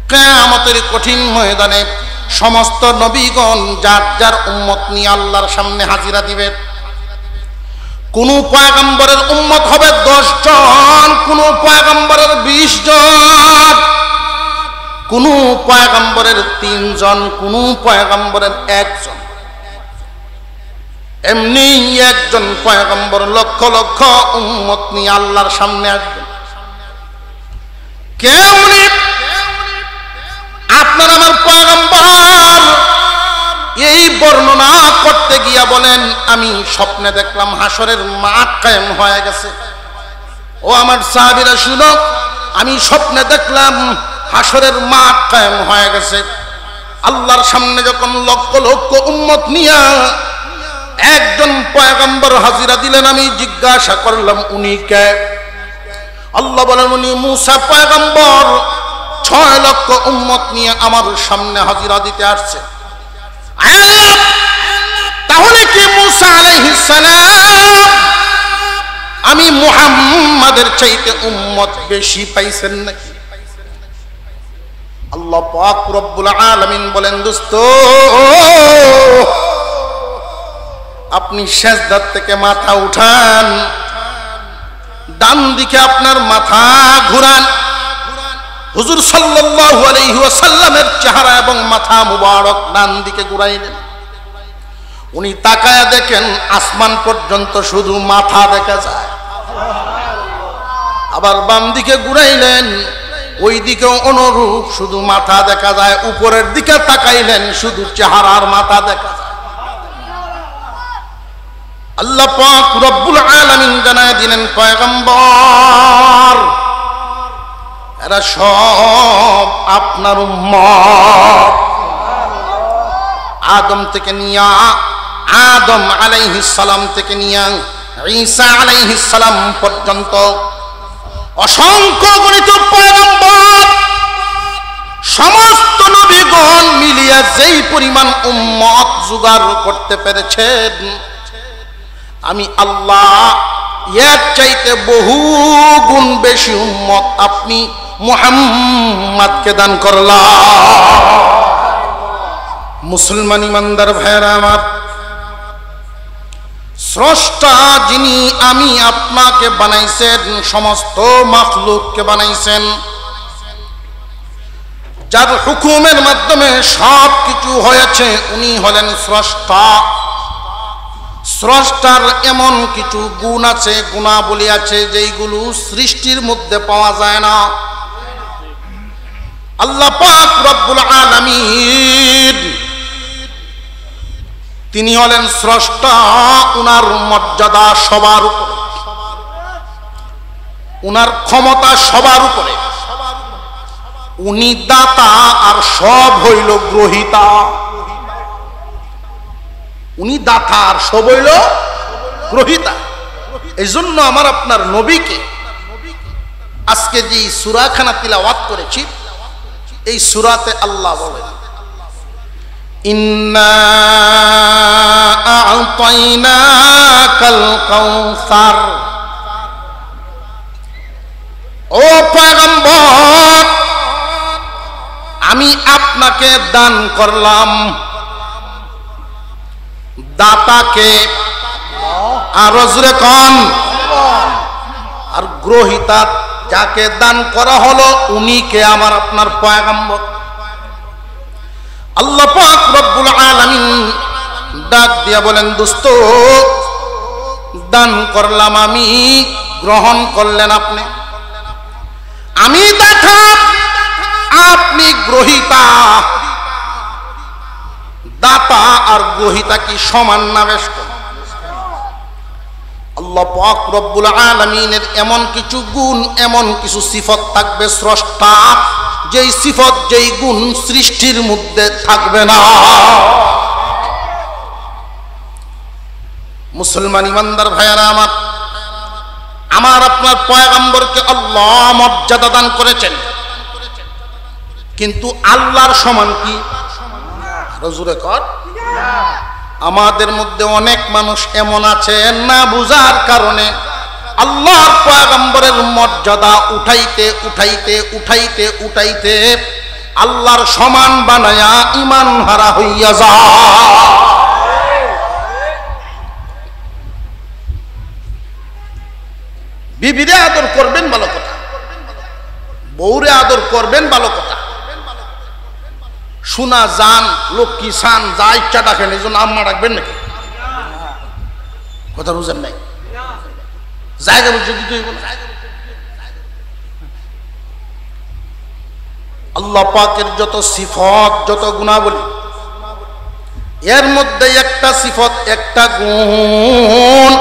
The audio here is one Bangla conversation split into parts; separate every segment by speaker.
Speaker 1: কিয়ামতের কঠিন ময়দানে সমস্ত নবীগণ যার যার উম্মত নিয়ে আল্লাহর সামনে হাজিরা দিবেন। কোন পয়গম্বরের উম্মত হবে 10 জন, কোন পয়গম্বরের 20 জন, কোন পয়গম্বরের 3 জন, কোন পয়গম্বরের 1 জন। এমনি একজন পয়গম্বর লক্ষ লক্ষ উম্মত নিয়ে আল্লাহর সামনে আসবেন। কে উনি? আপনার আমার পয়গম্বর এই বর্ণনা করতে গিয়া বলেন, আমি স্বপ্নে দেখলাম হাসরের মাঠ কায়েম হয়ে গেছে। ও আমার সাহাবীরা শুনো, আমি স্বপ্নে দেখলাম হাসরের মাঠ কায়েম হয়ে গেছে। আল্লাহর সামনে যখন লক্ষ লক্ষ উম্মত নিয়া একজন পয়গম্বর হাজিরা দিলেন, আমি জিজ্ঞাসা করলাম উনি কে? আল্লাহ বলেন উনি মুসা পয়গম্বর 6 লক্ষ উম্মত নিয়ে আমার সামনে হাজিরা দিতে আসছে। তাহলে কি মুসা আলাইহিস সালাম আমি মুহাম্মাদের চাইতে উম্মত বেশি পাইছেন নাকি? আল্লাহ পাক রব্বুল আলামিন বলেন, দোস্ত আপনি সিজদা থেকে মাথা উঠান, ডান দিকে আপনার মাথা ঘুরান। হুজুর সাল্লাল্লাহু আলাইহি ওয়াসাল্লামের চেহারা এবং মাথা মুবারক ডান দিকে ঘুরাইলেন। উনি তাকায়া দেখেন আসমান পর্যন্ত শুধু মাথা দেখা যায়। আবার বাম দিকে ঘুরাইলেন, ওই দিকেও অনুরূপ শুধু মাথা দেখা যায়। উপরের দিকে তাকাইলেন, শুধু চেহারার মাথা দেখা যায়। আল্লাহ পাক রব্বুল আলামিন জানায় দিলেন, পয়গম্বর এরা সব আপনার উম্মত। আদম থেকে নিয়া আদম আলাইহিস সালাম থেকে নিয়া ঈসা আলাইহিস সালাম পর্যন্ত অসংখ্য গণিত পয়গম্বর সমস্ত নবীগণ মিলিয়া যেই পরিমাণ উম্মত জোগাড় করতে পেরেছেন, আমি আল্লাহ এর চাইতে বহু গুণ বেশি উম্মত আপনি মুহাম্মদকে দান করলাম। মুসলমান ইমানদার ভাইরা আমার, স্রষ্টা যিনি আমি আপনাকে বানাইছেন, সমস্ত মাখলুককে বানাইছেন, যার হুকুমের মাধ্যমে সব কিছু হয়েছে, উনি হলেন স্রষ্টা। স্রষ্টার এমন কিছু গুণ আছে, গুণাবলী আছে, যেইগুলো সৃষ্টির মধ্যে পাওয়া যায় না। আল্লাহ পাক রব্বুল আলামিন তিনি হলেন স্রষ্টা। উনার মর্যাদা সবার উপরে, উনার ক্ষমতা সবার উপরে। উনি দাতা আর সব হইল গ্রহীতা। উনি দাতা আর সব হইল গ্রহীতা। এই জন্য আমার আপনার নবীকে আজকে যে সূরাখানা তিলাওয়াত করেছি, এই সূরাতে আল্লাহ বলেন, ইন্না আ'তাইনাকাল কাউসার। ও পয়গম্বর, আমি আপনাকে দান করলাম। দাতাকে আরো জোরে কন। আর গ্রহীতা যাকে দান করা হলো, উনি কে? আমার আপনার পয়গম্বর। আল্লাহ পাক রব্বুল আলামিন ডাক দিয়া বলেন, দোস্ত দান করলাম আমি, গ্রহণ করলেন আপনি। আমি দাতা, আপনি গ্রহীতা। দাতা আর গ্রহীতা কি সমান না বেশ? আল্লাহ পাক রব্বুল আলামিনের এমন কিছু গুণ, এমন কিছু সিফত থাকবে স্রষ্টা, যেই সিফত যেই গুণ সৃষ্টির মধ্যে থাকবে না। মুসলমান ইমানদার ভাইয়ারা আমার, আমার আপনার পয়গম্বরকে আল্লাহ মর্যাদা দান করেছেন, কিন্তু আল্লাহর সমান কি? রজুরে কর। আমাদের মধ্যে অনেক মানুষ এমন আছে, না বুঝার কারণে আল্লাহর পয়গম্বরের মর্যাদা উঠাইতে উঠাইতে উঠাইতে উঠাইতে আল্লাহর সমান বানায়া ঈমান হারা হইয়া যায়। বিবিরে আদর করবেন ভালো কথা, বউরে আদর করবেন ভালো কথা। সোনা জান লক্ষ্মী সান যা ইচ্ছা ডাকেন, এই জন্য আম্মা ডাকবেন নাকি? কথা বুঝেন নাই? জায়গা বুঝে দিতে হইব না। আল্লাহ পাকের যত সিফত, যত গুণাবলী, এর মধ্যে একটা সিফত, একটা গুণ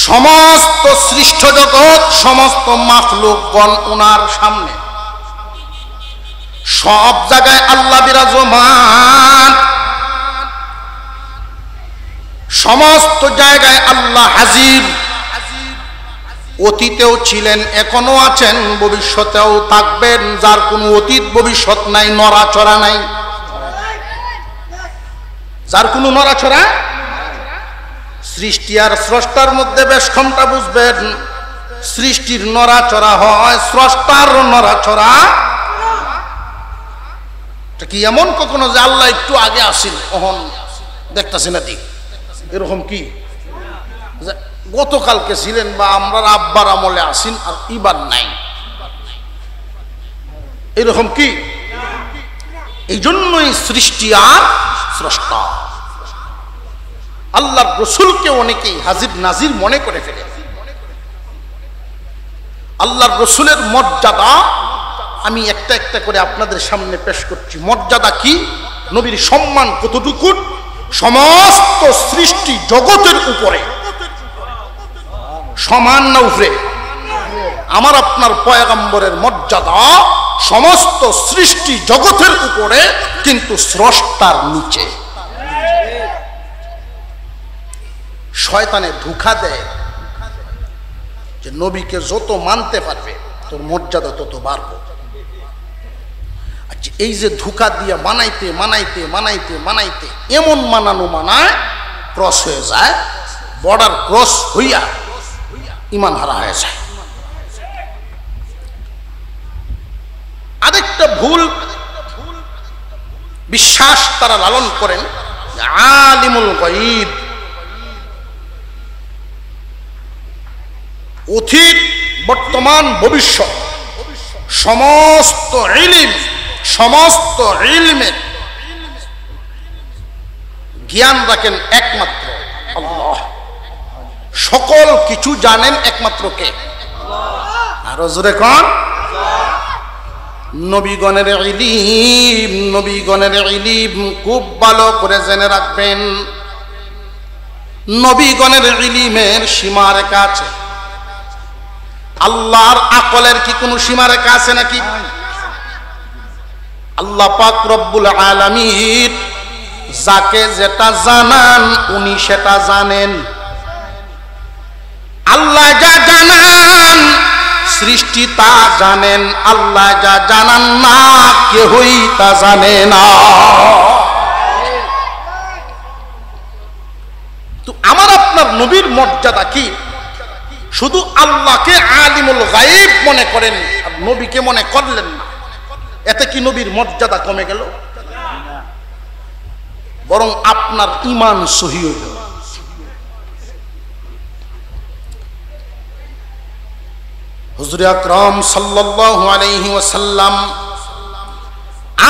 Speaker 1: সমস্ত সৃষ্ট জগৎ, সমস্ত মাখলুকগণ উনার সামনে সব জায়গায় আল্লাহ বিরাজমান, সমস্ত জায়গায় আল্লাহ হাজির। অতীতেও ছিলেন, এখনো আছেন, ভবিষ্যতেও থাকবেন। যার কোনো অতীত ভবিষ্যৎ নাই, নড়াচড়া নাই, যার কোনো নড়াচড়া। সৃষ্টি আর স্রষ্টার মধ্যে বেশ ক্ষমতা বুঝবেন। সৃষ্টির নড়াচড়া হয়, স্রষ্টার নড়াচড়া কি এমন কখনো যে আল্লাহ একটু আগে আসেন তখন দেখতেছি না দিক, এরকম কি গতকালকে ছিলেন বা আমরা আব্বার আমলে আসেন আর ইবার নাই, এরকম কি? এই জন্যই সৃষ্টি আর স্রষ্টা। আল্লাহর রসুলকে অনেকেই হাজির নাজির মনে করে ফেলে। আল্লাহর রসুলের মর্যাদা আমি একটা একটা করে আপনাদের সামনে পেশ করছি। মর্যাদা কি, নবীর সম্মান কতটুকু সমস্ত সৃষ্টি জগতের উপরে সমান না উপরে? আমার আপনার পয়গম্বরের মর্যাদা সমস্ত সৃষ্টি জগতের উপরে, কিন্তু স্রষ্টার নিচে। শয়তানে ধোঁকা দেয় যে নবীকে যত মানতে পারবে তোর মর্যাদা তত বাড়বে। আচ্ছা, এই যে ধোঁকা দিয়ে মানাইতে মানাইতে মানাইতে মানাইতে এমন মানানো মানায় ক্রস হয়ে যায়, বর্ডার ক্রস হইয়া ঈমান হারা হয়ে যায়। আরেকটা ভুল বিশ্বাস তারা লালন করেন, আলিমুল গায়ব, অতীত বর্তমান ভবিষ্যৎ সমস্ত ইলম, সমস্ত ইলমের জ্ঞান রাখেন একমাত্র আল্লাহ। সকল কিছু জানেন একমাত্র কে? আরো জোরে কোন? নবীগণের ইলম, নবীগণের ইলম খুব ভালো করে জেনে রাখবেন। নবীগণের ইলমের সীমারেখা আছে। আল্লাহর আকলের কি কোনো সীমারেখা আছে নাকি? আল্লাহ পাক রব্বুল আলামিন যাকে যেটা জানান উনি সেটা জানেন। আল্লাহ যা জানান সৃষ্টি তা জানেন, আল্লাহ যা জানান না কেউই তা জানে না। তো আমার আপনার নবীর মর্যাদা কি? শুধু আল্লাহকে আলিমুল গায়ব মনে করেন আর নবীকে মনে করলেন না, এতে কি নবীর মর্যাদা কমে গেল? বরং আপনার ঈমান সহি হইল। হুজুর আকরাম সাল্লাল্লাহু আলাইহি ওয়াসাল্লাম,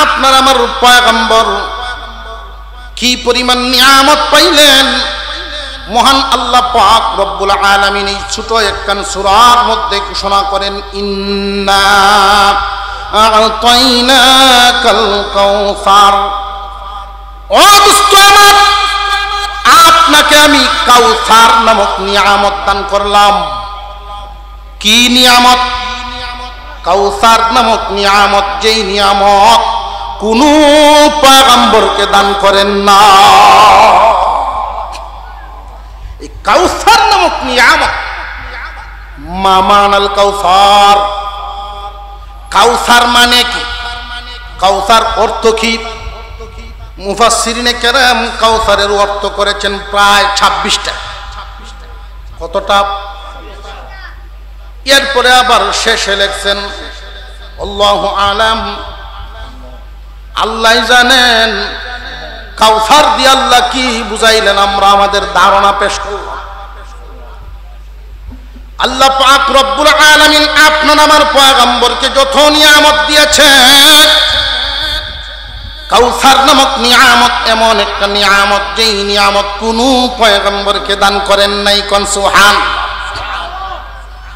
Speaker 1: আপনার আমার পয়গম্বর কি পরিমাণ নিয়ামত পাইলেন। মহান আল্লাহ পাক রব্বুল আলামিন এই ছোট একখান সূরার মধ্যে ঘোষণা করেন, ইন্না আ'তাইনাকাল কাউসার। ও দোস্ত আমার, আপনাকে আমি কাউসার নামক নিয়ামত দান করলাম। কি নিয়ামত? কাউসার নামক নিয়ামত, যেই নিয়ামত কোন পয়গম্বরকে দান করেন না। এই কাউসার নামক নিয়ামত, মামানাল কাউসার। কাউসার মানে কি? কাউসার অর্থ কি? মুফাসসিরিনে কেরাম কাউসারের অর্থ করেছেন প্রায় 26টা। কতটা? এরপরে আবার শেষে লেখছেন আল্লাহু আলাম, আল্লাহ জানেন কাউসার দিয়ে আল্লাহ কি বুঝাইলেন, আমরা আমাদের ধারণা পেশ করলাম। আল্লাহ পাক রব্বুল আলামিন আপনার আমার পয়গম্বরকে যত নিয়ামত দিয়েছেন, কাউসার নামক নিয়ামত এমন একটা নিয়ামত, যেই নিয়ামত কোনো পয়গম্বরকে দান করেন নাই। কোন সুবহান।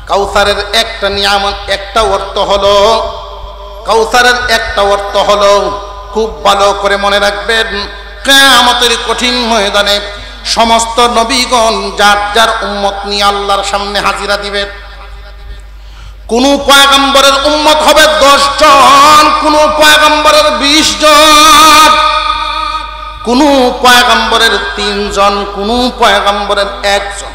Speaker 1: কাউসারের একটা নিয়ামত, একটা অর্থ হলো, কাউসারের একটা অর্থ হলো, খুব ভালো করে মনে রাখবেন, কিয়ামতের কঠিন ময়দানে সমস্ত নবীগণ যার যার উম্মত নিয়ে আল্লাহর সামনে হাজিরা দিবেন। কোন পয়গম্বরের উম্মত হবে 10 জন, কোন পয়গম্বরের 20 জন, কোন পয়গম্বরের 3 জন, কোন পয়গম্বরের 1 জন।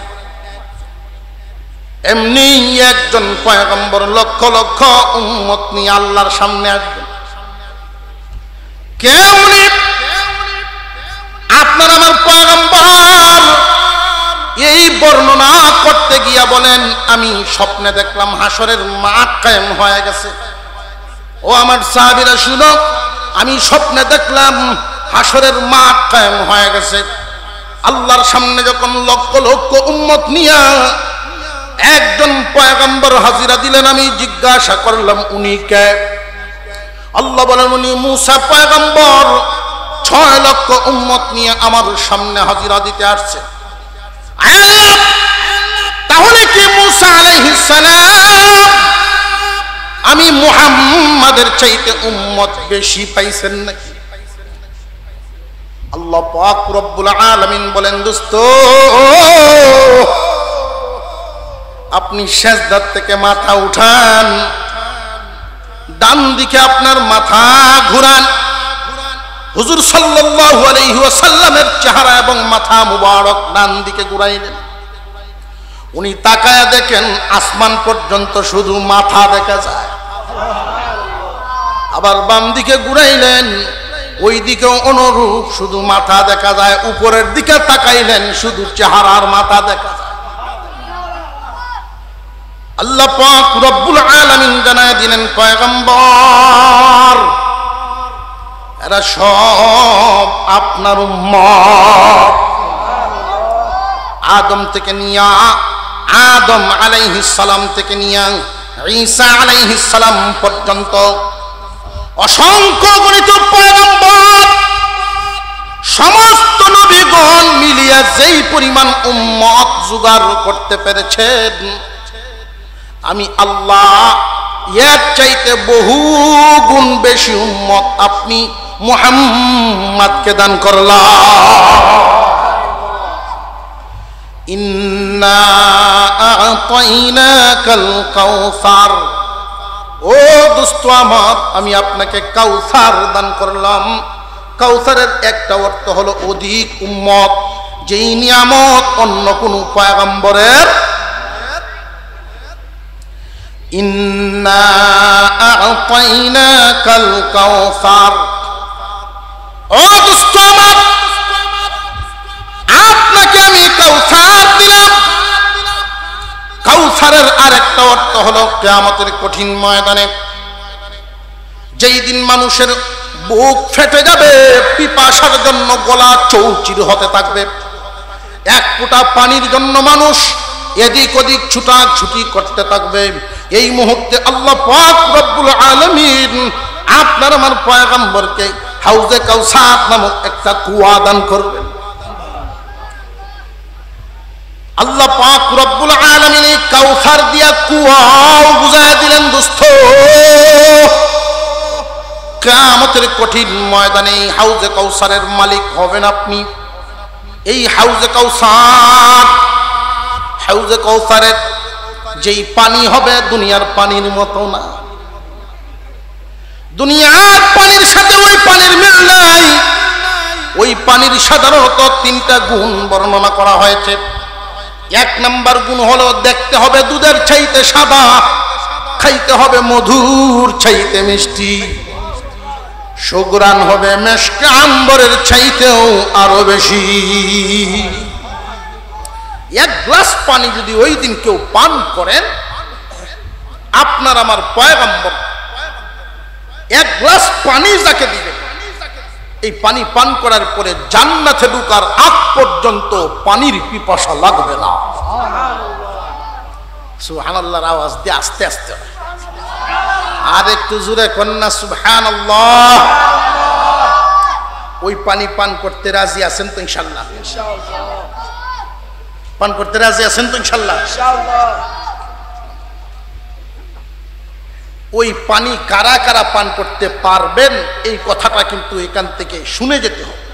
Speaker 1: এমনি একজন পয়গম্বর লক্ষ লক্ষ উম্মত নিয়ে আল্লাহর সামনে আসবেন। কে উনি? আপনার আমার পয়গম্বর এই বর্ণনা করতে গিয়া বলেন, আমি স্বপ্নে দেখলাম হাসরের মাঠ কায়েম হয়ে গেছে। ও আমার সাহাবীরা শুনো, আমি স্বপ্নে দেখলাম হাসরের মাঠ কায়েম হয়ে গেছে। আল্লাহর সামনে যখন লক্ষ লক্ষ উম্মত নিয়া একজন পয়গম্বর হাজিরা দিলেন, আমি জিজ্ঞাসা করলাম উনি কে? আল্লাহ বলেন উনি মুসা পয়গম্বর 6 লক্ষ উম্মত নিয়ে আমার সামনে হাজিরা দিতে আসছে। তাহলে কি মুসা আলাইহিস সালাম আমি মুহাম্মাদের চাইতে উম্মত বেশি পাইছেন নাকি? আল্লাহ পাক রব্বুল আলামিন বলেন, দোস্ত আপনি সিজদার থেকে মাথা উঠান, ডান দিকে আপনার মাথা ঘুরান। হুজুর সাল্লাল্লাহু আলাইহি ওয়াসাল্লামের চেহারা এবং মাথা মুবারক ডান দিকে ঘুরাইলেন। উনি তাকায়া দেখেন আসমান পর্যন্ত শুধু মাথা দেখা যায়। আবার বাম দিকে ঘুরাইলেন, ওই দিকেও অনুরূপ শুধু মাথা দেখা যায়। উপরের দিকে তাকাইলেন, শুধু চেহারার মাথা দেখা যায়। আল্লাহ পাক রব্বুল আলামিন জানায় দিলেন, পয়গম্বর এরা সব আপনার উম্মত। আদম থেকে নিয়া, আদম আলাইহিস সালাম থেকে নিয়া ঈসা আলাইহিস সালাম পর্যন্ত অসংখ্য গণিত পয়গম্বর, সমস্ত নবীগণ মিলিয়ে যেই পরিমাণ উম্মত জোগাড় করতে পেরেছেন, আমি আল্লাহ এর চাইতে বহু গুণ বেশি উম্মত আপনি মুহাম্মদকে দান করলাম। ইন্না আ'তাইনাকাল কাউসার, ও দোস্ত আমার, আমি আপনাকে কাউসার দান করলাম। কাউসারের একটা অর্থ হলো অধিক উম্মত, যেই নিয়ামত অন্য কোন পয়গম্বরের। ইন্না আ'তাইনাকাল কাউসার, ও দোস্ত আমার, আপনাকে আমি কাউসার দিলাম। কাউসারের আরেকটা অর্থ হলো কিয়ামতের কঠিন ময়দানে, যেই দিন মানুষের বুক ফেটে যাবে, পিপাসার জন্য গলা চৌচির হতে থাকবে, এক ফোঁটা পানির জন্য মানুষ এদিক ওদিক ছুটাছুটি করতে থাকবে। এই মুহূর্তে আল্লাহ পাক রব্বুল আলামিন আপনার আমার পয়গম্বরকে হাউজে কাউসার নামক একটা কুয়া দান করবেন। আল্লাহ পাক রব্বুল আলামিন এই কাউসার দিয়া কুয়াও বুঝায় দিলেন, দোস্ত কিয়ামতের কঠিন ময়দানে হাউজে কাউসারের মালিক হবেন আপনি। এই হাউজে কাউসার, হাউজে কাউসারের যেই পানি হবে দুনিয়ার পানির মতো না। দুনিয়ার পানির সাথে ওই পানির মিল নাই। ওই পানির সাধারণত 3টা গুণ বর্ণনা করা হয়েছে। 1 নাম্বার গুণ হলো দেখতে হবে দুধের চাইতে সাদা, খাইতে হবে মধুর চাইতে মিষ্টি, সুঘ্রাণ হবে মেশকে আম্বরের চাইতেও আরো বেশি। 1 গ্লাস পানি যদি ওই দিন কেউ পান করেন, আপনার আমার পয়গম্বর এক গ্লাস পানি যাকে দিবেন, এই পানি পান করার পরে জান্নাতে ঢোকার আগ পর্যন্ত পানির পিপাসা লাগবে না। সুবহানাল্লাহর আওয়াজ দিয়ে আস্তে আস্তে, আর একটু জোরে কন্যা সুবহানাল্লাহ। ওই পানি পান করতে রাজি আছেন তো ইনশাআল্লাহ? পান করতে রাজি আছেন তো ইনশাআল্লাহ? ওই পানি কারা কারা পান করতে পারবেন এই কথাটা কিন্তু এখান থেকে শুনে যেতে হবে।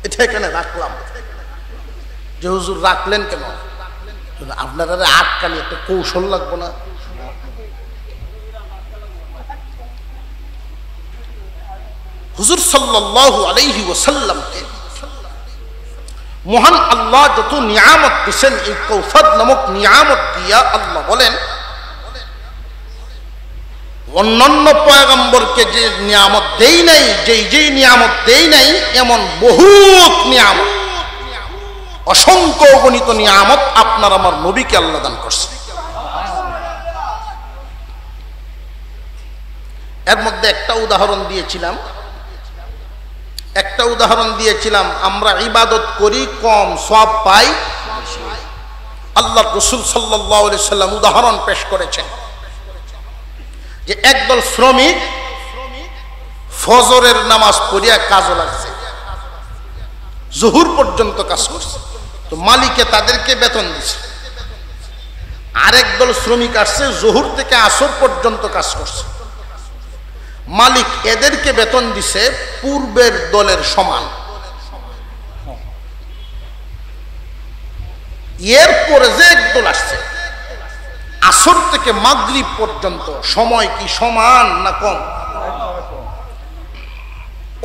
Speaker 1: এটা এখানে রাখলাম যে হুজুর রাখলেন কেন? আপনারা আটকালে একটা কৌশল লাগবে না? হুজুর সাল্লাল্লাহু আলাইহি ওয়াসাল্লামকে মহান আল্লাহ যত নিয়ামত দিয়েছেন, এই কৌসার নামক নিয়ামত দিয়া আল্লাহ বলেন অন্যান্য পয়গম্বরকে যে নিয়ামত দেই নাই, যেই নিয়ামত দেই নাই, এমন বহুত নিয়ামত, অসংখ্য অগণিত নিয়ামত আপনার আমার নবীকে আল্লাহ দান করছে। এর মধ্যে একটা উদাহরণ দিয়েছিলাম, আমরা ইবাদত করি কম, সওয়াব পাই। আল্লাহ রাসূল সাল্লাল্লাহু আলাইহি সাল্লাম উদাহরণ পেশ করেছেন যে একদল শ্রমিক ফজরের নামাজ পড়িয়া কাজে লাগছে, জোহর পর্যন্ত কাজ করছে, তো মালিকে তাদেরকে বেতন দিছে। আরেক দল শ্রমিক আসছে, জোহর থেকে আসর পর্যন্ত কাজ করছে, মালিক এদেরকে বেতন দিছে পূর্বের দলের সমান। এরপরে যে একদল আসছে, আসর থেকে মাগরিব পর্যন্ত সময় কি সমান না কম?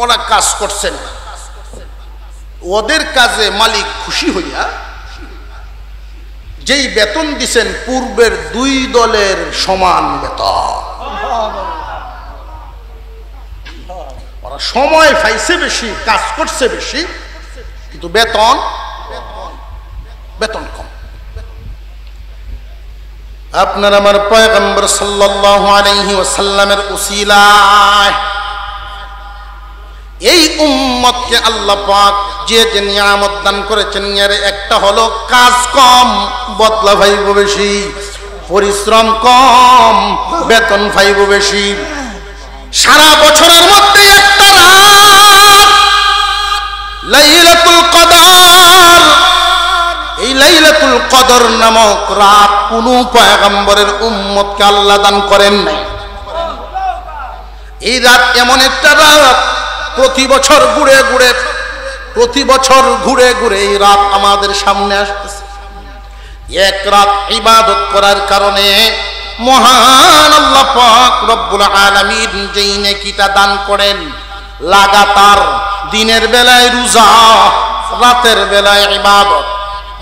Speaker 1: ওরা কাজ করছেন, ওদের কাজে মালিক খুশি হইয়া যেই বেতন দিছেন পূর্বের দুই দলের সমান বেতন। ওরা সময় পাইছে বেশি, কাজ করছে বেশি, কিন্তু বেতন কম। আপনার আমার পয়গম্বর সাল্লাল্লাহু আলাইহি ওয়াসাল্লামের উসিলায় এই উম্মতকে আল্লাহ পাক যে যে নিয়ামত দান করেছেন, এর একটা হলো কাজ কম, বদলা পাইব বেশি, পরিশ্রম কম, বেতন পাইব বেশি। সারা বছরের মধ্যে একটা রাত লাইলাতুল কদর, এই লাইলাতুল কদর নামক রাত কোন পয়গম্বরের উম্মতকে আল্লাহ দান করেন নাই। এই রাত এমন একটা রাত প্রতি বছর ঘুরে ঘুরে এই রাত আমাদের সামনে আসতেছে। এক রাত ইবাদত করার কারণে মহান আল্লাহ পাক রব্বুল আলামিন যেই নেকিটা দান করেন, লাগাতার দিনের বেলায় রোজা, রাতের বেলায় ইবাদত,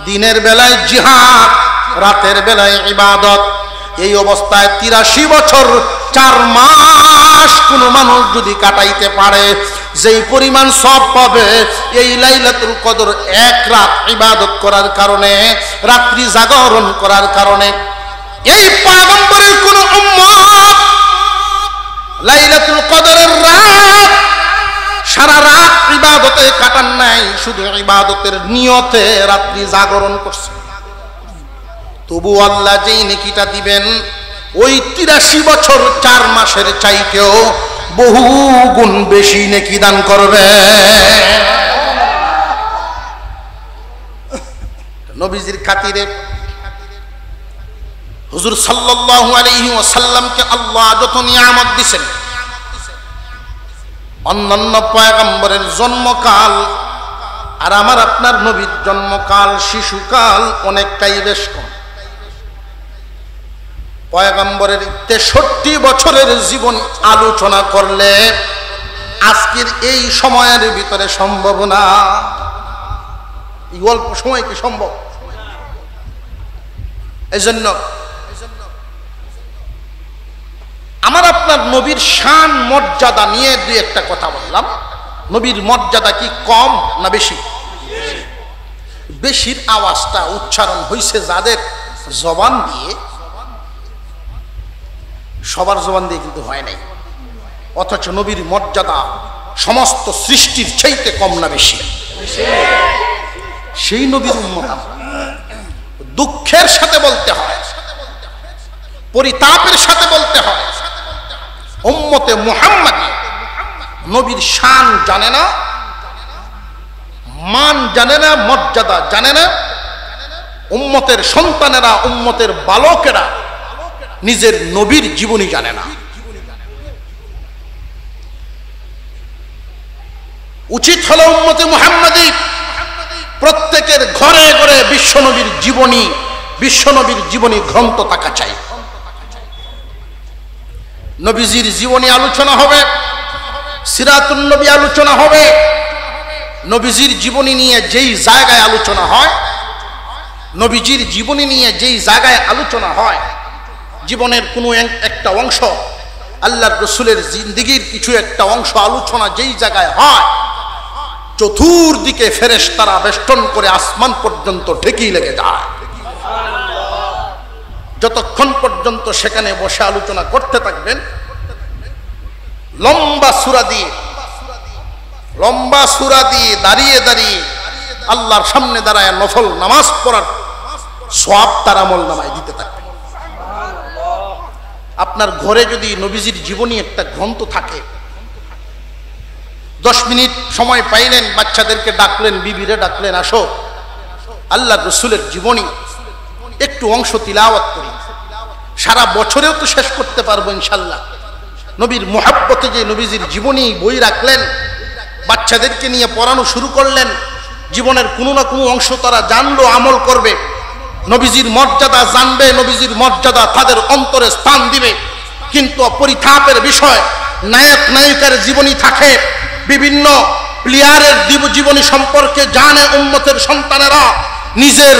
Speaker 1: দিনের বেলায় জিহাদ, রাতের বেলায় ইবাদত, এই অবস্থায় 83 বছর 4 মাস কোন মানুষ যদি কাটাইতে পারে, যেই পরিমাণ সওয়াব পাবে এই লাইলাতুল কদর এক রাত ইবাদত করার কারণে, রাত্রি জাগরণ করার কারণে। এই পয়গম্বরের কোন উম্মত লাইলাতুল কদরের রাত সারা রাত ইবাদতে কাটান নাই, শুধু ইবাদতের নিয়তে রাত্রি জাগরণ করছে। তবু আল্লাহ যেই নেকিটা দিবেন ওই 83 বছর 4 মাসের চাইতেও বহু গুণ বেশি নেকি দান করবে। নবীজির খাতিরে হুজুর সাল্লাল্লাহু আলাইহি ওয়াসাল্লামকে আল্লাহ যত নিয়ামত দিয়েছেন, অন্যান্য পয়গম্বরের জন্মকাল আর আমার আপনার নবীর জন্মকাল, শিশুকাল অনেকটাই বেশ কম। পয়গম্বরের 63 বছরের জীবন আলোচনা করলে আজকের এই সময়ের ভিতরে সম্ভব না। এই অল্প সময় কি সম্ভব? এজন্য আমার আপনার নবীর শান মর্যাদা নিয়ে দুই একটা কথা বললাম। নবীর মর্যাদা কি কম না বেশি? বেশির আওয়াজটা উচ্চারণ হয়েছে যাদের জবান দিয়ে, সবার জবান দিয়ে কিন্তু হয় নাই, অথচ নবীর মর্যাদা সমস্ত সৃষ্টির চাইতে কম না বেশি? সেই নবীর উম্মত আমরা। দুঃখের সাথে বলতে হয়, পরিতাপের সাথে বলতে হয়, উম্মতে মুহাম্মাদী নবীর শান জানে না, মান জানে না, মর্যাদা জানে না। উম্মতের সন্তানেরা, উম্মতের বালকেরা নিজের নবীর জীবনী জানে না। উচিত হলো উম্মতে মুহাম্মাদী প্রত্যেকের ঘরে ঘরে বিশ্বনবীর জীবনী গ্রন্থ থাকা চাই। নবীজির জীবনী আলোচনা হবে, সিরাতুন নবী আলোচনা হবে। নবীজির জীবনী নিয়ে যেই জায়গায় আলোচনা হয়, নবীজির জীবনী নিয়ে যেই জায়গায় আলোচনা হয়, জীবনের কোনো একটা অংশ, আল্লাহর রাসূলের জিন্দেগীর কিছু একটা অংশ আলোচনা যেই জায়গায় হয়, চতুর্দিকে ফেরেশতারা বেষ্টন করে আসমান পর্যন্ত ঠেকি লেগে যায়। যতক্ষণ পর্যন্ত সেখানে বসে আলোচনা করতে থাকবেন, লম্বা সূরা দিয়ে দাঁড়িয়ে দাঁড়িয়ে আল্লাহর সামনে দাঁড়ায় নফল নামাজ পড়ার সওয়াব তার আমলনামায় দিতে থাকবেন। আপনার ঘরে যদি নবীজির জীবনী একটা গ্রন্থ থাকে, 10 মিনিট সময় পাইলেন, বাচ্চাদেরকে ডাকলেন, বিবিরে ডাকলেন, আসো আল্লাহর রাসূলের জীবনী একটু অংশ তিলাওয়াত করি। সারা বছরেও তো শেষ করতে পারবো ইনশাল্লাহ। নবীর মুহাব্বতে যে নবীজির জীবনী বই রাখলেন, বাচ্চাদেরকে নিয়ে পড়ানো শুরু করলেন, জীবনের কোনো না কোনো অংশ তারা জানলো, আমল করবে, নবীজির মর্যাদা জানবে, নবীজির মর্যাদা তাদের অন্তরে স্থান দিবে। কিন্তু পরিতাপের বিষয়, নায়ক নায়িকার জীবনী থাকে, বিভিন্ন প্লেয়ারের জীবনী সম্পর্কে জানে উম্মতের সন্তানেরা, নিজের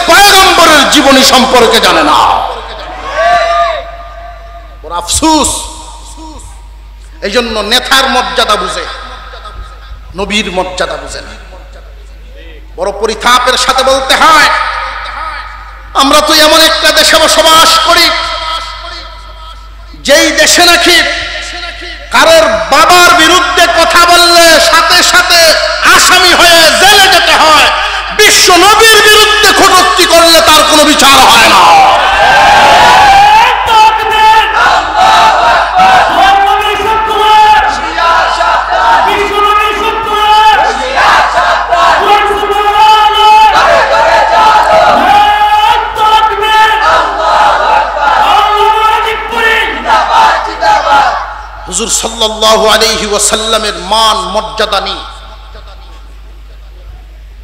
Speaker 1: পয়গম্বরের জীবনী সম্পর্কে জানে না। ওর আফসোস। এই জন্য নেতার মর্যাদা বুঝে, নবীর মর্যাদা বুঝে না। বড় পরিতাপের সাথে বলতে হয়, আমরা তো এমন একটা দেশে বসবাস করি, যেই দেশে নাকি কারোর বাবার বিরুদ্ধে কথা বললে সাথে সাথে আসামি হয়ে জেলে যেতে হয়, বিশ্ব নবীর বিরুদ্ধে কটূক্তি করলে তার কোনো বিচার হয় না। হুজুর সাল্লাল্লাহু আলাইহি ওয়াসাল্লামের মান মর্যাদা নিয়ে,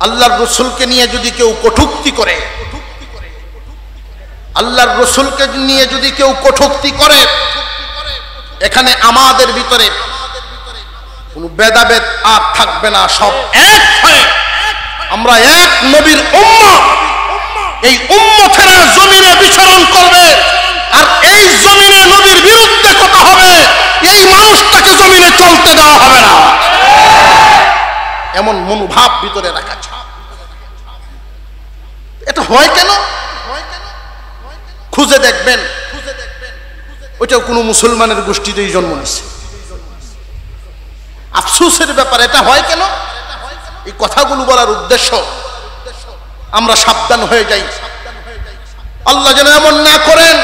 Speaker 1: আল্লাহর রাসূলকে নিয়ে যদি কেউ কটূক্তি করে, আল্লাহর রাসূলকে নিয়ে যদি কেউ কটূক্তি করে, এখানে আমাদের ভিতরে কোনো ভেদাভেদ আর থাকবে না, সব এক হয়ে আমরা এক নবীর উম্মত। এই উম্মতেরা জমিনে বিচরণ করবে, আর এই জমিনে নবীর বিরুদ্ধে কথা হবে, এই মানুষটাকে জমিনে চলতে দেওয়া হবে না। এমন মনোভাব ভিতরে রাখা চাই। এটা হয় কেন? খুঁজে দেখবেন, ওইটাও কোনো মুসলমানের গোষ্ঠীতেই জন্ম নিচ্ছে। আফসোসের ব্যাপার, এটা হয় কেন? এই কথাগুলো বলার উদ্দেশ্য আমরা সাবধান হয়ে যাই। আল্লাহ যেন এমন না করেন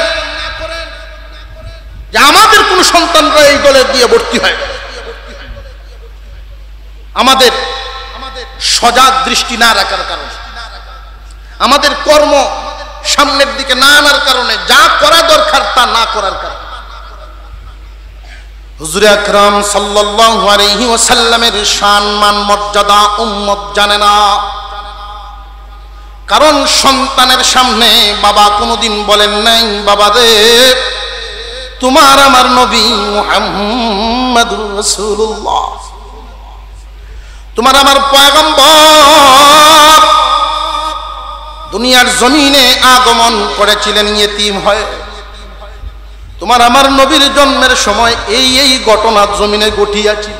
Speaker 1: যে আমাদের কোন সন্তানরা এই দলে দিয়ে ভর্তি হয়। আমাদের সজাগ দৃষ্টি না রাখার কারণে, আমাদের কর্ম সামনের দিকে না আনার কারণে, যা করা দরকার তা না করার কারণে, হুজুর আকরাম সাল্লাল্লাহু আলাইহি ওয়াসাল্লামের শান মান মর্যাদা উম্মত জানে না। কারণ সন্তানের সামনে বাবা কোনোদিন বলেন নাই, বাবা রে তোমার আমার নবী মুহাম্মাদুর রাসূলুল্লাহ, তোমার আমার পয়গম্বর দুনিয়ার জমিনে আগমন করেছিলেন ইয়েতিম হয়ে। তোমার আমার নবীর জন্মের সময় এই এই ঘটনা জমিনে ঘটিয়াছিল।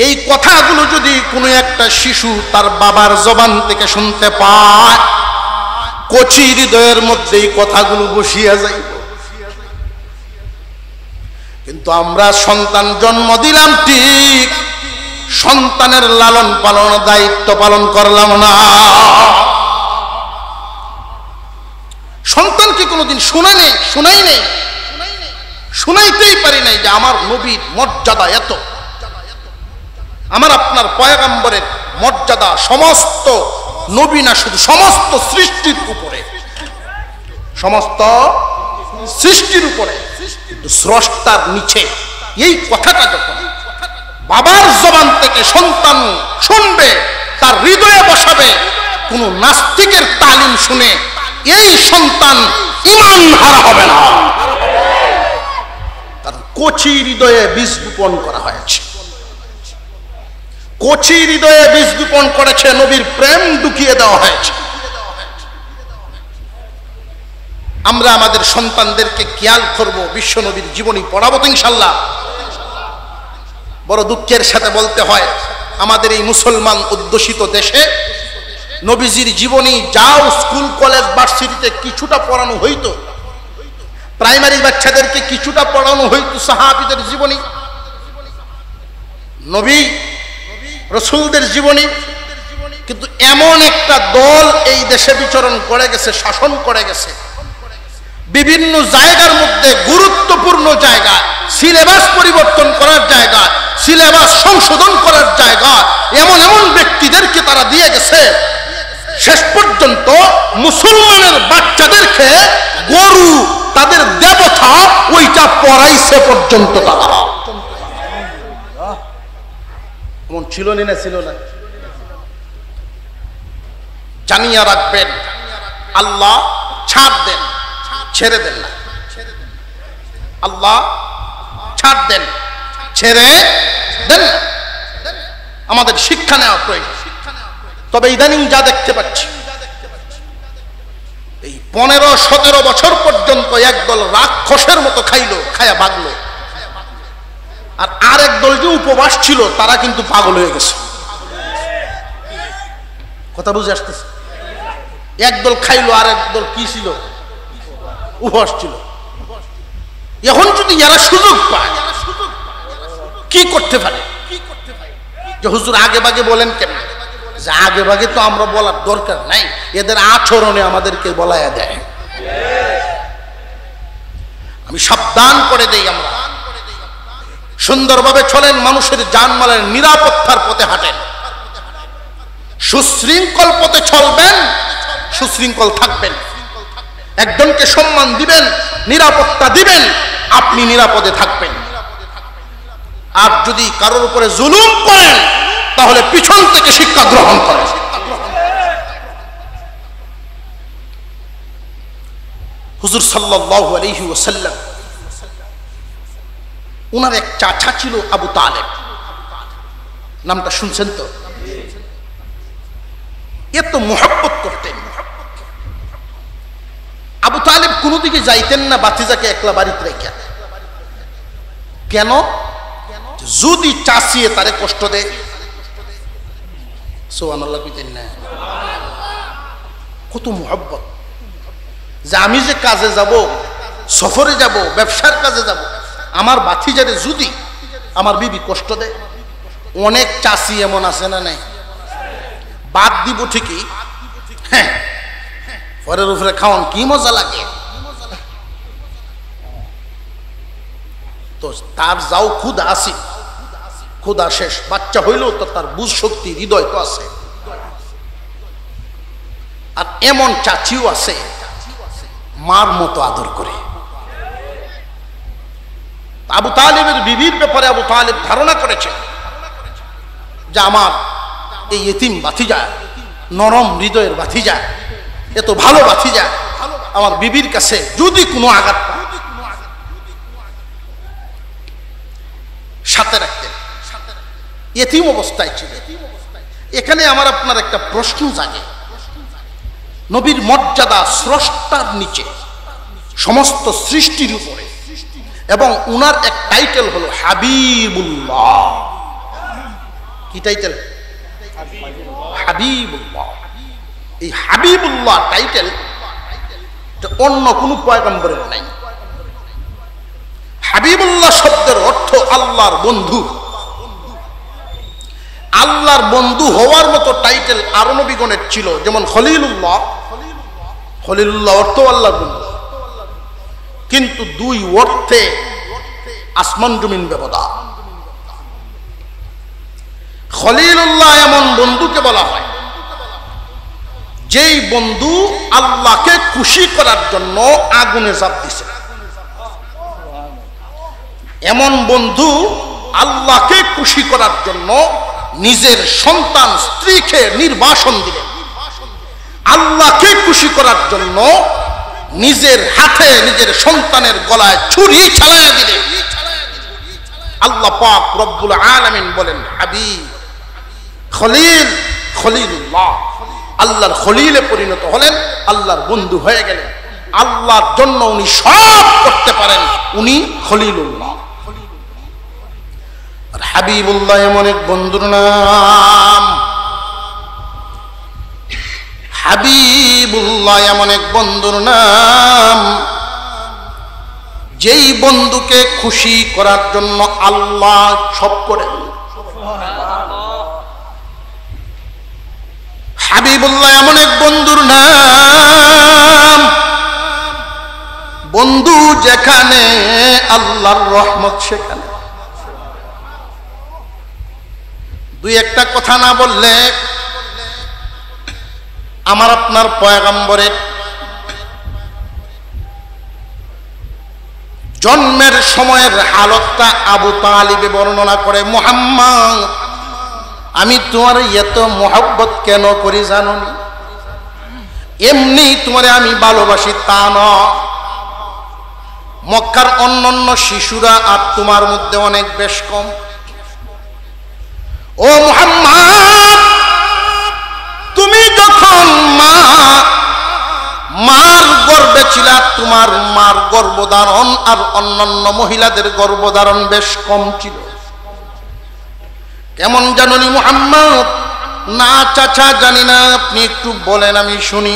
Speaker 1: এই কথাগুলো যদি কোনো একটা শিশু তার বাবার জবান থেকে শুনতে পায়, কচি হৃদয়ের মধ্যেই কথাগুলো বসিয়া যাইব। কিন্তু আমরা সন্তান জন্ম দিলাম ঠিক, সন্তানের লালন পালন দায়িত্ব পালন করলাম না। সন্তানকে কোনোদিন শুনাই নেই, শুনাইতেই পারি নাই যে আমার নবীর মর্যাদা এত, আমার আপনার পয়গম্বরের মর্যাদা সমস্ত নবী না শুধু সমস্ত সৃষ্টির উপরে, সমস্ত সৃষ্টির উপরে, কিন্তু স্রষ্টার নিচে। এই কথাটা যখন বাবার জবান থেকে সন্তান শুনবে, তার হৃদয়ে বসাবে। কোন নাস্তিকের তালিম শুনে এই সন্তান ঈমান হারা হবে না, কারণ কচি হৃদয়ে বীজ বপন করা হয়েছে। কচি হৃদয়ে বীজ বপন করেছে, নবীর প্রেম ঢুকিয়ে দেওয়া হয়েছে। আমরা আমাদের সন্তানদেরকে খেয়াল করব, বিশ্ব নবীর জীবনী পড়াবো তো ইনশাল্লাহ। বড় দুঃখের সাথে বলতে হয়, আমাদের এই মুসলমান অধ্যুষিত দেশে নবীজির জীবনী যাও স্কুল কলেজ ভার্সিটিতে কিছুটা পড়ানো হইতো, প্রাইমারি বাচ্চাদেরকে কিছুটা পড়ানো হইতো সাহাবীদের জীবনী, নবী রাসূলদের জীবনী। কিন্তু এমন একটা দল এই দেশে বিচরণ করে গেছে, শাসন করে গেছে, বিভিন্ন জায়গার মধ্যে গুরুত্বপূর্ণ জায়গা, সিলেবাস পরিবর্তন করার জায়গা, সিলেবাস সংশোধন করার জায়গা, এমন এমন ব্যক্তিদেরকে তারা দিয়ে গেছে, শেষ পর্যন্ত মুসলমানের বাচ্চাদেরকে গরু তাদের দেবতা ওইটা পড়াইছে পর্যন্ত। তারা এমন ছিল না, ছিল না। জানিয়া রাখবেন, আল্লাহ ছাড় দেন, ছেড়ে দেন না। আল্লাহ ছাড় দেন, ছেড়ে দেন না। আমাদের শিক্ষা নেওয়া প্রয়োজন। তবে ইদানিং যা দেখতে পাচ্ছি, এই 15-17 বছর পর্যন্ত একদল রাক্ষসের মতো খাইলো, খায়া ভাগলো, আর আরেক দল যে উপবাস ছিল তারা কিন্তু পাগল হয়ে গেছে। কথা বুঝে আসতেছে? একদল খাইলো, আর একদল কি ছিল? উপবাস ছিল। এখন যদি এরা সুযোগ পায়, কি করতে পারে? যে হুজুর আগে ভাগে বলেন কেন? যে আগে ভাগে তো আমরা বলার দরকার নাই, এদের আচরণে আমাদেরকে বলায়া দেয়। আমি সাবধান করে দেই, আমরা সুন্দরভাবে চলেন, মানুষের জানমালের নিরাপত্তার পথে হাঁটেন, সুশৃঙ্খল পথে চলবেন, সুশৃঙ্খল থাকবেন, একজনকে সম্মান দিবেন, নিরাপত্তা দিবেন, আপনি নিরাপদে থাকবেন। আর যদি কারোর উপরে জুলুম করেন তাহলে পিছন থেকে শিক্ষা গ্রহণ করেন। হুজুর সাল্লাল্লাহু আলাইহি ওয়াসাল্লাম, ওনার এক চাচা ছিল আবু তালেব, নামটা শুনছেন তো? এত মুহাব্বত করতেন। আবু তালেব কোনো দিকে যাইতেন না বাতিজাকে একলা বাড়িতে রেখে। কেন? যদি চাচিয়ে তারে কষ্ট দেয়। সুবহানাল্লাহ কইতেন না? কত মুহাব্বত, যে আমি যে কাজে যাব, সফরে যাব, ব্যবসার কাজে যাব, আমার বাতিজারে যদি আমার বিবি কষ্ট দেয়। অনেক চাচি এমন আছে না নাই? বাদ দিব ঠিকই, হ্যাঁ, পরের উপরে খাওয়ান কি মজা লাগে। তো তার যাও ক্ষুধা আসি, ক্ষুধা শেষ, বাচ্চা হইলেও তো তার বুঝ শক্তি, হৃদয় তো আছে। আর এমন চাচিও আছে মার মতো আদর করে। আবু তালেবের বিবির ব্যাপারে আবু তালেব ধারণা করেছে যে আমার এই এতিম বাতিজা, নরম হৃদয়ের বাতিজা, এত ভালো বাতিজা, আমার বিবির কাছে যদি কোনো আঘাত পায় সাথে রাখতেন। এতিম অবস্থায় ছিল। এখানে আমার আপনার একটা প্রশ্ন জাগে, নবীর মর্যাদা স্রষ্টার নিচে, সমস্ত সৃষ্টির উপরে, এবং উনার এক টাইটেল হলো হাবিবুল্লাহ। কি টাইটেল? হাবিবুল্লাহ। এই হাবিবুল্লাহ টাইটেল অন্য কোন পয়গম্বরের নাই। হাবিবুল্লাহ শব্দের অর্থ আল্লাহর বন্ধু। আল্লাহর বন্ধু হওয়ার মতো টাইটেল আরো নবীগণের ছিল, যেমন খলিলুল্লাহ। খলিলুল্লাহ অর্থ আল্লাহর বন্ধু, কিন্তু দুই অর্থে আসমান জমিন ব্যবধান। খলিলুল্লাহ এমন বন্ধুকে বলা হয় যেই বন্ধু আল্লাহকে খুশি করার জন্য আগুনে ঝাঁপ দিছে। এমন বন্ধু আল্লাহকে খুশি করার জন্য নিজের সন্তান স্ত্রীকে নির্বাসন দিলেন। আল্লাহকে খুশি করার জন্য নিজের হাতে নিজের সন্তানের গলায় ছুরি চালায়া দিলেন। আল্লাহ পাক রব্বুল আলামিন বলেন, হাবিব খলিল, খলিলুল্লাহ, আল্লাহর খলিলে পরিণত হলেন, আল্লাহর বন্ধু হয়ে গেলেন। আল্লাহর জন্য উনি সব করতে পারেন, উনি খলিলুল্লাহ। আর হাবিবুল্লাহ এমন এক বন্ধুর নাম, হাবিবুল্লাহ এমন এক বন্ধুর নাম যেই বন্ধুকে খুশি করার জন্য আল্লাহ সব করেন। হাবিবুল্লাহ এমন এক বন্ধুর নাম, বন্ধু যেখানে আল্লাহর রহমত সেখানে। দুই একটা কথা না বললে আমার আপনার পয়গম্বরের জন্মের সময়ের হালতটা আবু তালিবে বর্ণনা করে, মুহাম্মদ আমি তোমার এত মোহাব্বত কেন করি জানো নি? এমনি তোমারে আমি ভালোবাসি তা নয়, মক্কার অন্যান্য শিশুরা আর তোমার মধ্যে অনেক বেশ কম। ও মুহাম্মদ, তুমি যখন মার গর্ভে ছিলা, তোমার মার গর্ভধারণ আর অন্যান্য মহিলাদের গর্ভধারণ বেশ কম ছিল। কেমন জানি মুহাম্মদ? না চাচা জানি না, আপনি একটু বলেন আমি শুনি।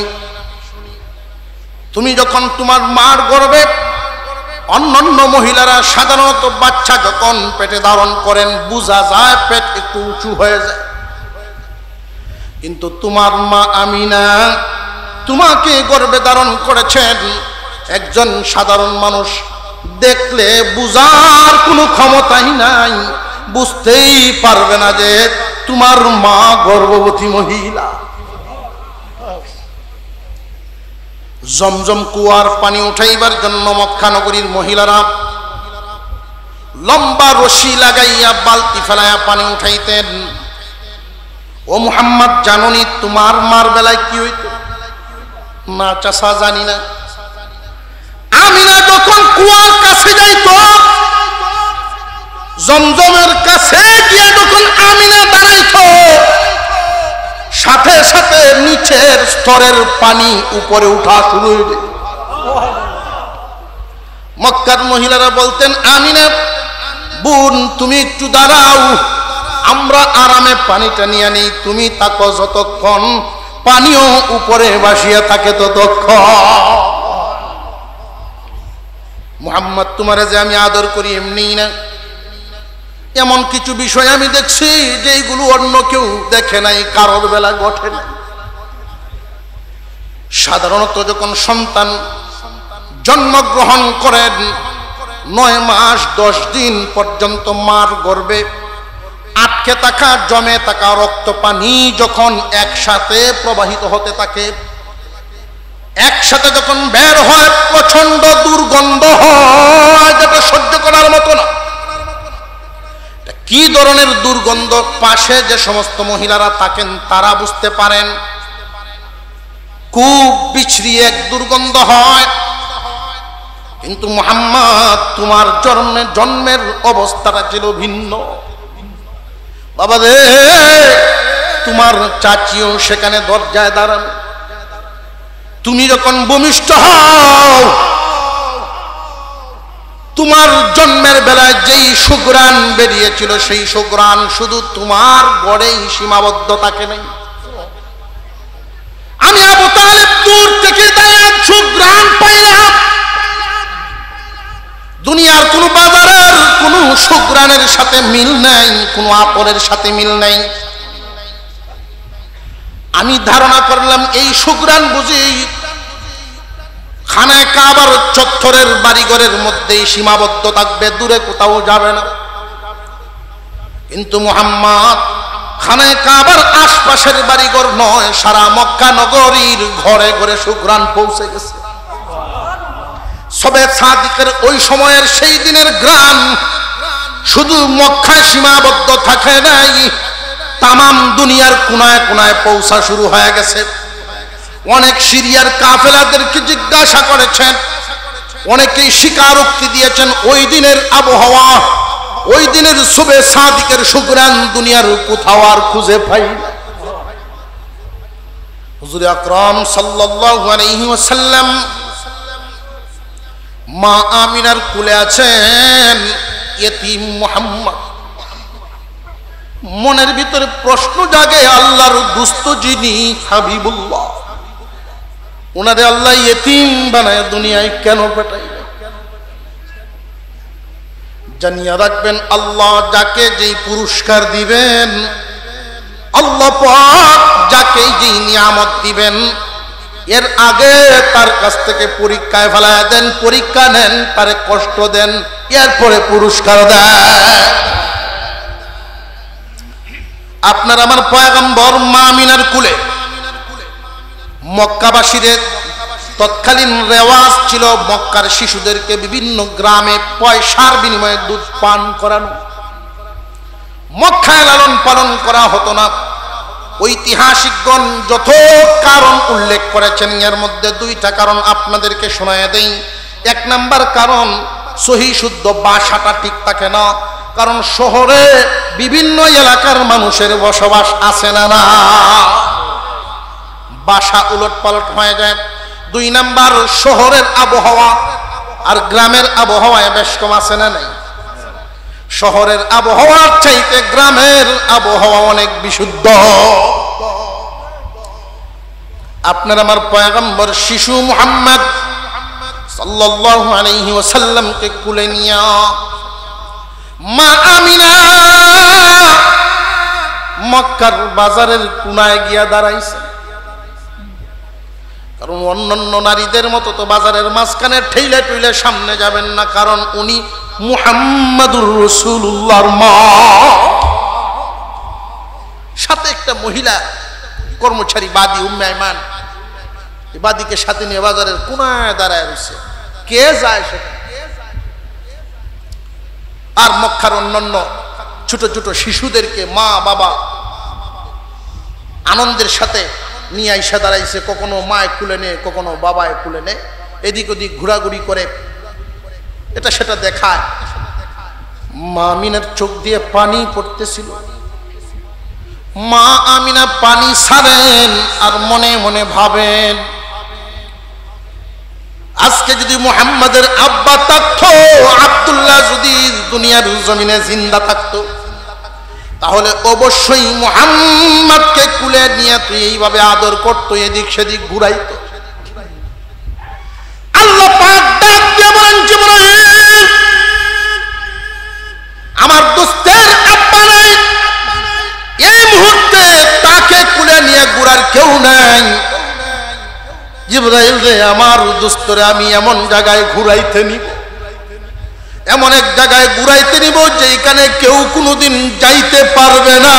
Speaker 1: তুমি যখন তোমার মার গর্ভে, অন্যান্য মহিলারা সাধারণত বাচ্চা যখন পেটে ধারণ করেন বোঝা যায় পেট একটু উঁচু হয়ে যায়, কিন্তু তোমার মা আমিনা তোমাকে গর্ভে ধারণ করেছেন একজন সাধারণ মানুষ দেখলে বুঝার কোনো ক্ষমতাই নাই, বুঝতেই পারবে না যে তোমার মা গর্ভবতী মহিলা। জমজম কুয়ার পানি উঠাইবার জন্য মক্কা নগরীর মহিলারা লম্বা রশি লাগাইয়া বালতি ফেলাইয়া পানি উঠাইতেন। ও মুহাম্মদ জাননি তোমার মার বেলায় কি হইত? না চাচা জানি না। আমিনা যখন কুয়ার কাছে যাইত, জমজমের কাছে গিয়ে যখন আমিনা দাঁড়াইত, সাথে সাথে নিচের স্তরের পানি উপরে উঠা শুরু হয়ে যেত। মক্কার মহিলারা বলতেন, আমিনা বোন তুমি একটু দাঁড়াও, আমরা আরামে পানিটা নিয়ে নেই, তুমি তাকো যতক্ষণ, পানিও উপরে ভাসিয়া থাকে ততক্ষণ। মুহাম্মদ তোমারে যে আমি আদর করি এমনি না, এমন কিছু বিষয় আমি দেখছি যেগুলো অন্য কেউ দেখে নাই, কারোর বেলা ঘটে নাই। সাধারণত যখন সন্তান জন্মগ্রহণ করেন 9 মাস 10 দিন পর্যন্ত মার গর্ভে আটকে থাকা জমে থাকা রক্ত পানি যখন একসাথে প্রবাহিত হতে থাকে, একসাথে যখন বের হয় প্রচন্ড দুর্গন্ধ হয়, যেটা সহ্য করার মতো না। কি ধরনের দুর্গন্ধ? পাশে যে সমস্ত মহিলারা থাকেন তারা বুঝতে পারেন, খুব বিচ্ছিরি এক দুর্গন্ধ হয়। কিন্তু মুহাম্মদ তোমার জন্মের অবস্থাটা ছিল ভিন্ন। বাবা রে, তোমার চাচিও সেখানে দরজায় দাঁড়ান। তুমি যখন ভূমিষ্ঠ হও, তোমার জন্মের বেলায় যেই সুঘ্রাণ বেরিয়েছিল সেই সুঘ্রাণ শুধু তোমার গড়েই সীমাবদ্ধ থাকে নাই। আমি আবু তালেব দূর থেকে দাঁড়িয়ে সুঘ্রাণ পাইলাম। দুনিয়ার কোন বাজারের কোন সুঘ্রাণের সাথে মিল নাই, কোন আপরের সাথে মিল নাই। আমি ধারণা করলাম এই সুঘ্রাণ বুঝি খানায় কাবার চত্বরের বাড়িঘরের মধ্যেই সীমাবদ্ধ থাকবে, দূরে কোথাও যাবে না। কিন্তু মুহাম্মদ খানায় কাবার আশপাশের বাড়িঘর নয়, সারা মক্কা নগরীর ঘরে ঘরে সুঘ্রাণ পৌঁছে গেছে। সবে সাদিকের ওই সময়ের সেই দিনের গ্রাম শুধু মক্কায় সীমাবদ্ধ থাকে নাই, তামাম দুনিয়ার কোনায় কোনায় পৌঁছা শুরু হয়ে গেছে। অনেক সিরিয়ার কাফেলাদেরকে জিজ্ঞাসা করেছেন, অনেকেই স্বীকারোক্তি দিয়েছেন ওই দিনের আবহাওয়া, ওই দিনের শুভে সাদিকের সুঘ্রাণ দুনিয়ার কোথাও আর খুঁজে পাই না। হুজুর আকরাম সাল্লাল্লাহু আলাইহি ওয়াসাল্লাম মা আমিনার কোলে আছেন ইয়েতিম মুহাম্মদ। মনের ভিতরে প্রশ্ন জাগে, আল্লাহর দুস্থ যিনি হাবিবুল্লাহ, ওনারে আল্লাহ ইয়েতিম বানায় দুনিয়ায় কেন পাঠাইলেন? জানিয়ে রাখবেন, আল্লাহ যাকে যেই পুরস্কার দিবেন, আল্লাহ পাক যাকে যেই নিয়ামত দিবেন, এর আগে তার কাছ থেকে পরীক্ষায় ফেলায় দেন, পরীক্ষা নেন, তারে কষ্ট দেন, এরপরে পুরস্কার দেন। আপনার আমার পয়গম্বর মা আমিনার কুলে মক্কাবাসীদের তৎকালীন রেওয়াজ ছিল মক্কার শিশুদেরকে বিভিন্ন গ্রামে পয়সার বিনিময়ে দুধ পান করানো। মক্কায় লালন পালন করা হতো না। ঐতিহাসিকগণ যত কারণ উল্লেখ করেছেন, এর মধ্যে দুইটা কারণ আপনাদেরকে শোনায় দেই। এক নাম্বার কারণ, সহি শুদ্ধ ভাষাটা ঠিক থাকে না, কারণ শহরে বিভিন্ন এলাকার মানুষের বসবাস আছে না, ভাষা উলট পালট হয়ে যায়। দুই নাম্বার, শহরের আবহাওয়া আর গ্রামের আবহাওয়ায় বেশ কম আছে না নাই? শহরের আবহাওয়ার চাইতে গ্রামের আবহাওয়া অনেক বিশুদ্ধ। আপনার আমার পয়গম্বর শিশু মুহাম্মদ সাল্লাল্লাহু আলাইহি ওয়াসাল্লামকে কুলে নিয়া মা আমিনা মক্কার বাজারের কোনায় গিয়া দাঁড়াইছে। কারণ অন্যান্য নারীদের মতো তো বাজারের মাঝখানে ঠেলে টুইলে সামনে যাবেন না, কারণ উনি মুহাম্মাদুর রাসূলুল্লাহর মা। সাথে একটা মহিলা কর্মচারী বাদী উম্মে আইমান, এই বাদীকে সাথে নিয়ে বাজারের কোনায় দাঁড়ায় রয়েছে। কে যায় সেখানে? আর মক্কার অন্যান্য ছোট ছোট শিশুদেরকে মা বাবা আনন্দের সাথে নিয়ে আইসা দাঁড়াইছে। কখনো মায় কুলে নেয়, কখনো বাবায় কুলে নেয়, এদিক ওদিক ঘোরাঘুরি করে, এটা সেটা দেখায়। মা আমিনার চোখ দিয়ে পানি পড়তেছিল। মা আমিনা পানি ছাড়েন আর মনে মনে ভাবেন, আজকে যদি মুহাম্মাদের আব্বা থাকতো, আব্দুল্লাহ যদি দুনিয়ার জমিনে জিন্দা থাকতো, তাহলে অবশ্যই মুহাম্মাদকে কুলে নিয়ে তুই এইভাবে আদর করতো, এদিক সেদিক ঘুরাইতো। আল্লাহ পাক ডাক দিয়ে বলেন, জিবরাইল, আমার দোস্তের আব্বা নাই, এই মুহূর্তে তাকে কুলে নিয়ে ঘুরার কেউ নাই। জিবরাইল রে, আমার দোস্তরে আমি এমন জায়গায় ঘুরাইতে নিব, এমন এক জায়গায় ঘুরাইতে নিব যেখানে কেউ কোনোদিন যাইতে পারবে না।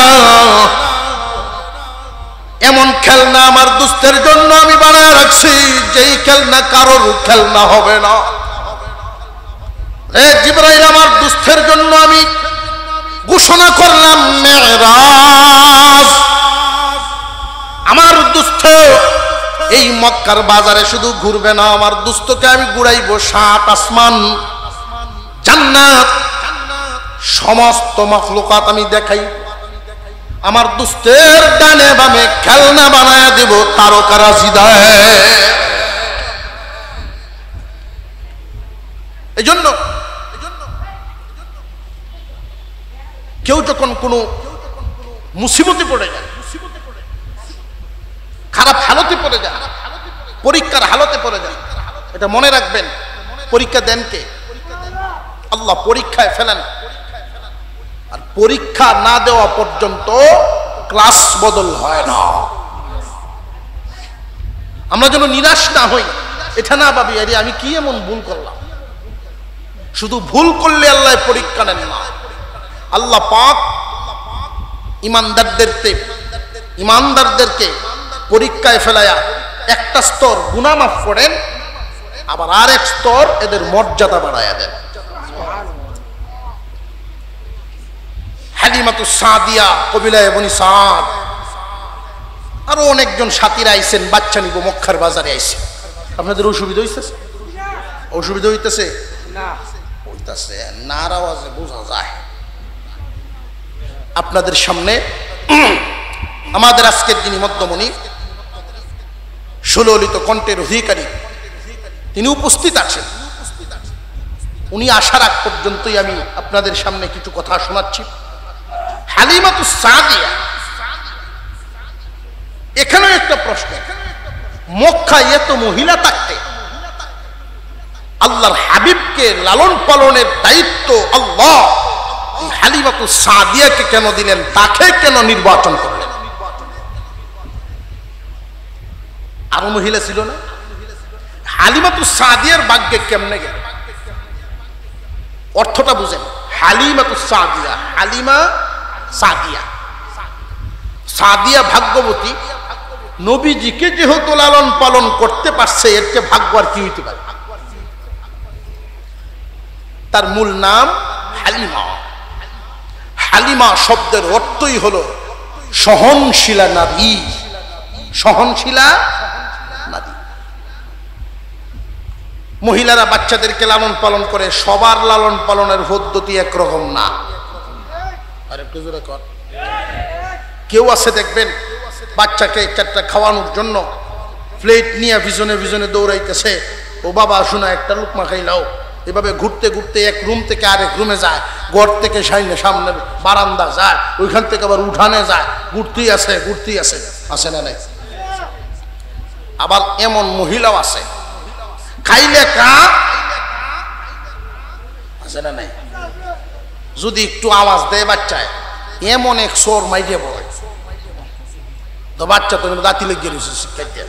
Speaker 1: এমন খেলনা আমার দোস্তের জন্য আমি বানায় রাখছি, যেই খেলনা কারোর খেলনা হবে না। রে জিবরাইল, আমার দোস্তের জন্য আমি ঘোষণা করলাম মেরাজ। আমার দোস্ত এই মক্কার বাজারে শুধু ঘুরবে না, আমার দোস্তকে আমি ঘুরাইবো 7 আসমান, জান্নাত, সমস্ত মাখলুকাত আমি দেখাই। আমার দোস্তের ডানে বামে খেলনা বানায় দেব তারকারাজি দেয়। এই জন্য কেউ যখন কোনো মুসিবতে পড়ে যায়, খারাপ হালতে পড়ে যায়, পরীক্ষার হালতে পড়ে যান। এটা মনে রাখবেন, পরীক্ষা দেন কে? আল্লাহ পরীক্ষায় ফেলেন। আর পরীক্ষা না দেওয়া পর্যন্ত ক্লাস বদল হয় না। আমরা যেন নিরাশ না হই, এটা না ভাবি আরে আমি কি এমন ভুল করলাম। শুধু ভুল করলে আল্লাহ পরীক্ষা নেন না। আল্লাহ পাক ইমানদারদেরকে পরীক্ষায় ফেলায়া একটা স্তর গুনাহ মাফ করেন, আবার আরেক স্তর এদের মর্যাদা বাড়ায়া দেন। হালিমাতুস সাদিয়া কবিলায়ে বনি সাদ, আরো অনেকজন সাথীরা আইছেন, বাচ্চা নিব মক্কার বাজারে আইছে। আপনাদের অসুবিধা হইতেছে? অসুবিধা হইতেছে না? হইতেছে, নার আওয়াজে বোঝা যায়। আপনাদের সামনে আমাদের আজকের যিনি মধ্যমণি, সুললিত কণ্ঠের অধিকারী, তিনি উপস্থিত আছেন। উনি আসার আগ পর্যন্তই আমি আপনাদের সামনে কিছু কথা শোনাচ্ছি। হালিমাতুস সাদিয়া, এখানেও একটা প্রশ্ন, মক্কায় এত মহিলা থাকতে আল্লাহর হাবিবকে লালন পালনের দায়িত্ব আল্লাহ হালিমাতুস সাদিয়াকে কেন দিলেন? তাকে কেন নির্বাচন করলেন? আরো মহিলা ছিল না? হালিমাতুস সাদিয়ার ভাগ্যে কেমনে গেল? অর্থটা বুঝেন। হালিমাতুস সাদিয়া, হালিমা সাদিয়া, সাদিয়া ভাগ্যবতী। নবীজিকে যেহেতু লালন পালন করতে পারছে, এর চেয়ে ভাগ্য আর কি হইতে পারে? তার মূল নাম হালিমা। হালিমা শব্দের অর্থই হলো সহনশীলা নারী। সহনশীলা নারী। মহিলারা বাচ্চাদেরকে লালন পালন করে, সবার লালন পালনের পদ্ধতি একরকম না। আরেকটু জোরে কর। কেউ আছে দেখবেন বাচ্চাকে চারটা খাওয়ানোর জন্য প্লেট নিয়ে পিছনে পিছনে দৌড়াইতেছে, ও বাবা শোনা একটা লুকমা খাইলাও। এভাবে ঘুরতে ঘুরতে এক রুম থেকে আরেক রুমে যায়, ঘর থেকে সামনের বারান্দা যায়, ওইখান থেকে আবার উঠানে যায়, ঘুরতেই আছে ঘুরতেই আছে। আছে না নাই? আবার এমন মহিলাও আছে খাইলে কা, আছে না নাই? যদি একটু আওয়াজ দেয় বাচ্চায়, এমন এক সোর মাইকে বলে, তো বাচ্চা তো দাঁতি লেগে গেছে শিক্ষা দিয়ে।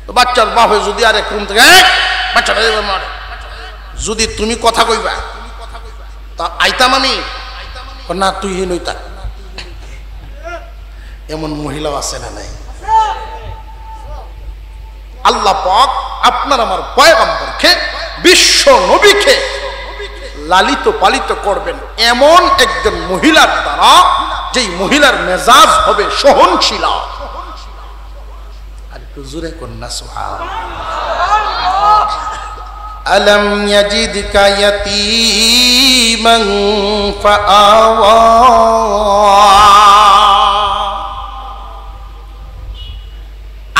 Speaker 1: তো বাচ্চার বাপে যদি আরেক রুম থেকে বাচ্চাটা মারে, যদি তুমি কথা কইবা তা আইতাম আমি না, তুই নইতা। এমন মহিলাও আছে না নাই? আল্লাহ পাক আপনার আমার পয়গম্বরকে, বিশ্ব নবীকে লালিত পালিত করবেন এমন একজন মহিলার দ্বারা, যেই মহিলার মেজাজ হবে সহনশীলা। আর একটু জোরে কন্যা সুবহানাল্লাহ। আলম ইয়াজিদকা ইয়াতীমান ফাআওয়া,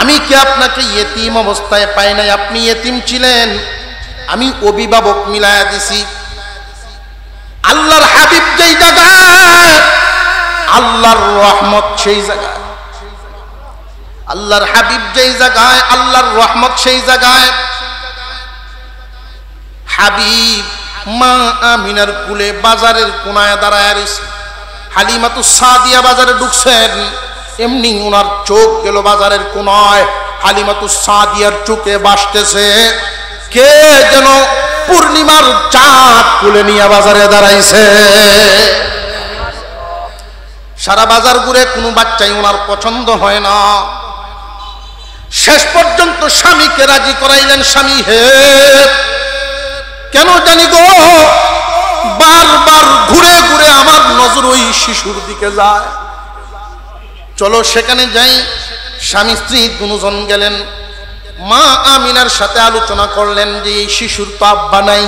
Speaker 1: আমি কি আপনাকে ইয়েতিম অবস্থায় পাই নাই? আপনি ইয়েতিম ছিলেন, আমি অভিভাবক মিলায়া দিছি। আল্লাহর হাবিব যেই জায়গায়, আল্লাহর রহমত সেই জায়গায়। আল্লাহর হাবিব যেই জায়গায়, আল্লাহর রহমত সেই জায়গায়। হাবিব মা আমিনার কুলে বাজারের কোনায় দাঁড়ায় রয়েছে। হালিমাতুস সাদিয়া বাজারে ঢুকছেন, এমনি ওনার চোখ গেল বাজারের কোনায়। হালিমাতুস সাদিয়ার চোখে ভাসতেছে কে যেন পূর্ণিমার চাঁদ কুলে নিয়ে বাজারে দাঁড়াইছে। সারা বাজার ঘুরে কোনো বাচ্চাই ওনার পছন্দ হয় না। শেষ পর্যন্ত স্বামীকে রাজি করাইলেন। স্বামী হে, কেন জানি গো বারবার ঘুরে ঘুরে আমার নজর ওই শিশুর দিকে যায়, চলো সেখানে যাই। স্বামী স্ত্রী দুজন গেলেন। মা আমিনার সাথে আলোচনা করলেন যে এই শিশুর তো আব্বা নাই,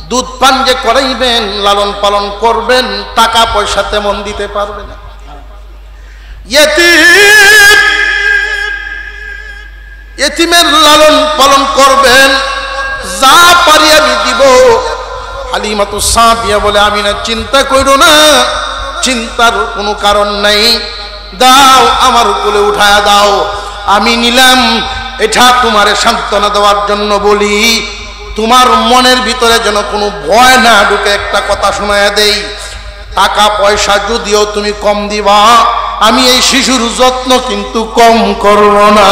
Speaker 1: দুধ পান যে করাইবেন, লালন পালন করবেন, টাকা পয়সা তেমন দিতে পারবে না। ইয়েতিমের লালন পালন করবেন, যা পারি আমি দিব। হালিমাতুস সাদিয়া বলে, আমি না চিন্তা করো না, চিন্তার কোনো কারণ নাই, দাও আমার কোলে উঠায়া দাও, আমি নিলাম। এটা তোমারে সান্ত্বনা দেওয়ার জন্য বলি, তোমার মনের ভিতরে যেন কোনো ভয় না ঢুকে একটা কথা শোনায় দেই, টাকা পয়সা যদিও তুমি কম দিবা, আমি এই শিশুর যত্ন কিন্তু কম করব না।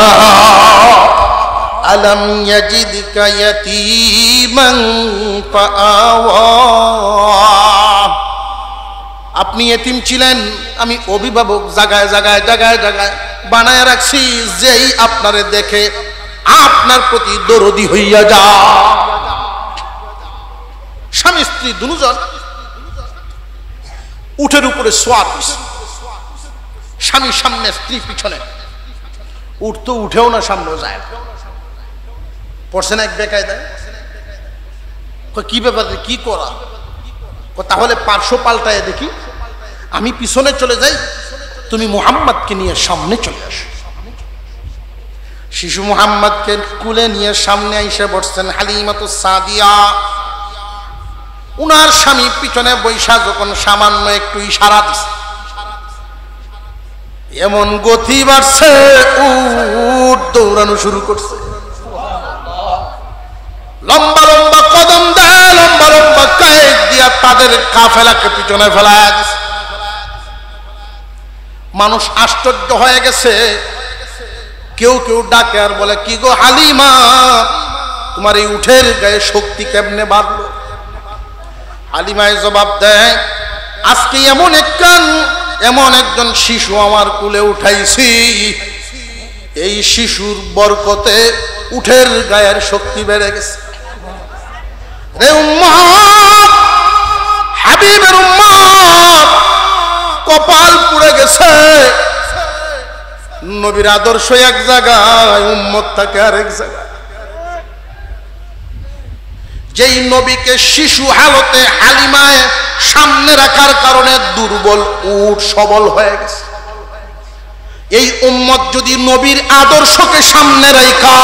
Speaker 1: আলাম ইয়াজিদকা ইয়াতীমান ফাআওয়া, আপনি এতিম ছিলেন, আমি অভিভাবক জায়গায় জায়গায় জায়গায় জায়গায় বানায় রাখছি, যেই আপনারে দেখে আপনার প্রতি দরদি হইয়া যা। স্বামী স্ত্রী দুজন উঠের উপরে সোয়ার, স্বামী সামনে স্ত্রী পিছনে, উঠ তো উঠেও না সামনেও যায়, পড়ছে না এক বেকায়দায়। কি ব্যাপার, কি করা? তাহলে পার্শ্ব পাল্টায় দেখি, আমি পিছনে চলে যাই, তুমি মুহাম্মদকে নিয়ে সামনে চলে আসো। শিশু মুহাম্মদকে কুলে নিয়ে সামনে এসে বসছেন হালিমাতুস সাদিয়া। উনার স্বামী পিছনে বৈশা যখন সামান্য একটু ইশারা দিছে, এমন গতি বাড়ছে, উট দৌড়ানো শুরু করছে, লম্বা লম্বা কদম দেয়, লম্বা লম্বা কায়েদ দিয়া তাদের কাফেলাকে পিছনে ফেলায় দিছে। মানুষ আশ্চর্য হয়ে গেছে, কেউ কেউ ডাকে আর বলে, কি গো হালিমা, তোমার এই উঠের গায়ে শক্তি কেমনে বাড়লো? হালিমায় জবাব দেয়, আজকে এমন একজন শিশু আমার কুলে উঠাইছি, এই শিশুর বরকতে উঠের গায়ের শক্তি বেড়ে গেছে। রে উম্মত, হাবিবের উম্মত, কপাল পুড়ে গেছে। নবীর আদর্শ এক জায়গায়, উম্মত থাকে আরেক জায়গায়। যেই নবীকে শিশু হালতে হালিমায় সামনে রাখার কারণে দুর্বল উট সবল হয়ে গেছে, এই উম্মত যদি নবীর আদর্শকে সামনে রেখা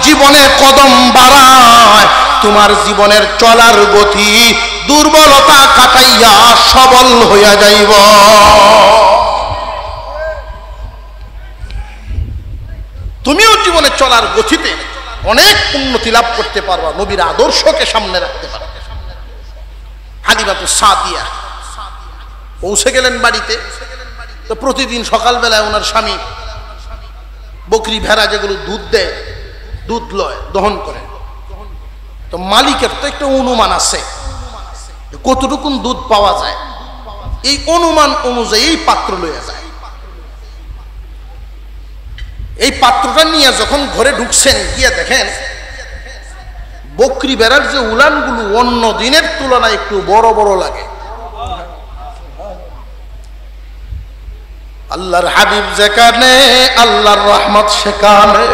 Speaker 1: জীবনে কদম বাড়ায়, তোমার জীবনের চলার গতি দুর্বলতা কাটাইয়া সবল হইয়া যাইব। তুমিও জীবনে চলার গতিতে অনেক উন্নতি লাভ করতে পারবা, নবীর আদর্শকে সামনে রাখতে পারবে। হালিমাতুস সাদিয়া পৌঁছে গেলেন বাড়িতে। তো প্রতিদিন সকালবেলায় ওনার স্বামী বকরি ভেড়া যেগুলো দুধ দেয়, দুধ লয়, দহন করে। তো মালিকের তো একটা অনুমান আছে কতটুকু দুধ পাওয়া যায়, এই অনুমান অনুযায়ী এই পাত্র লইয়া যায়। এই পাত্রটা নিয়ে যখন ঘরে ঢুকছেন, গিয়ে দেখেন বকরি বেড়ার যে উলানগুলো অন্য দিনের তুলনায় একটু বড় বড় লাগে। আল্লাহর হাবিব যেখানে, আল্লাহর রহমত সেখানে।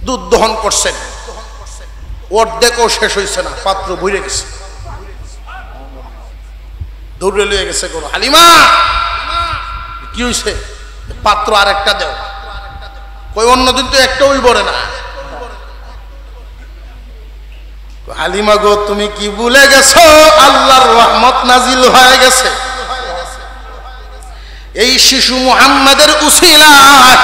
Speaker 1: দুধ দহন করছেন, অর্ধেকও শেষ হয়েছে না, পাত্র ভরে গেছে। দৌড়ে লয়ে গেছে করো, হালিমা কি হয়েছে? পাত্র আর একটা দেও। কই অন্যদিন তো একটা ওই বড়ে না। হালিমা গো, তুমি কি ভুলে গেছো আল্লাহর রহমত নাজিল হয়ে গেছে? এই শিশু মুহাম্মাদের উসিলায়,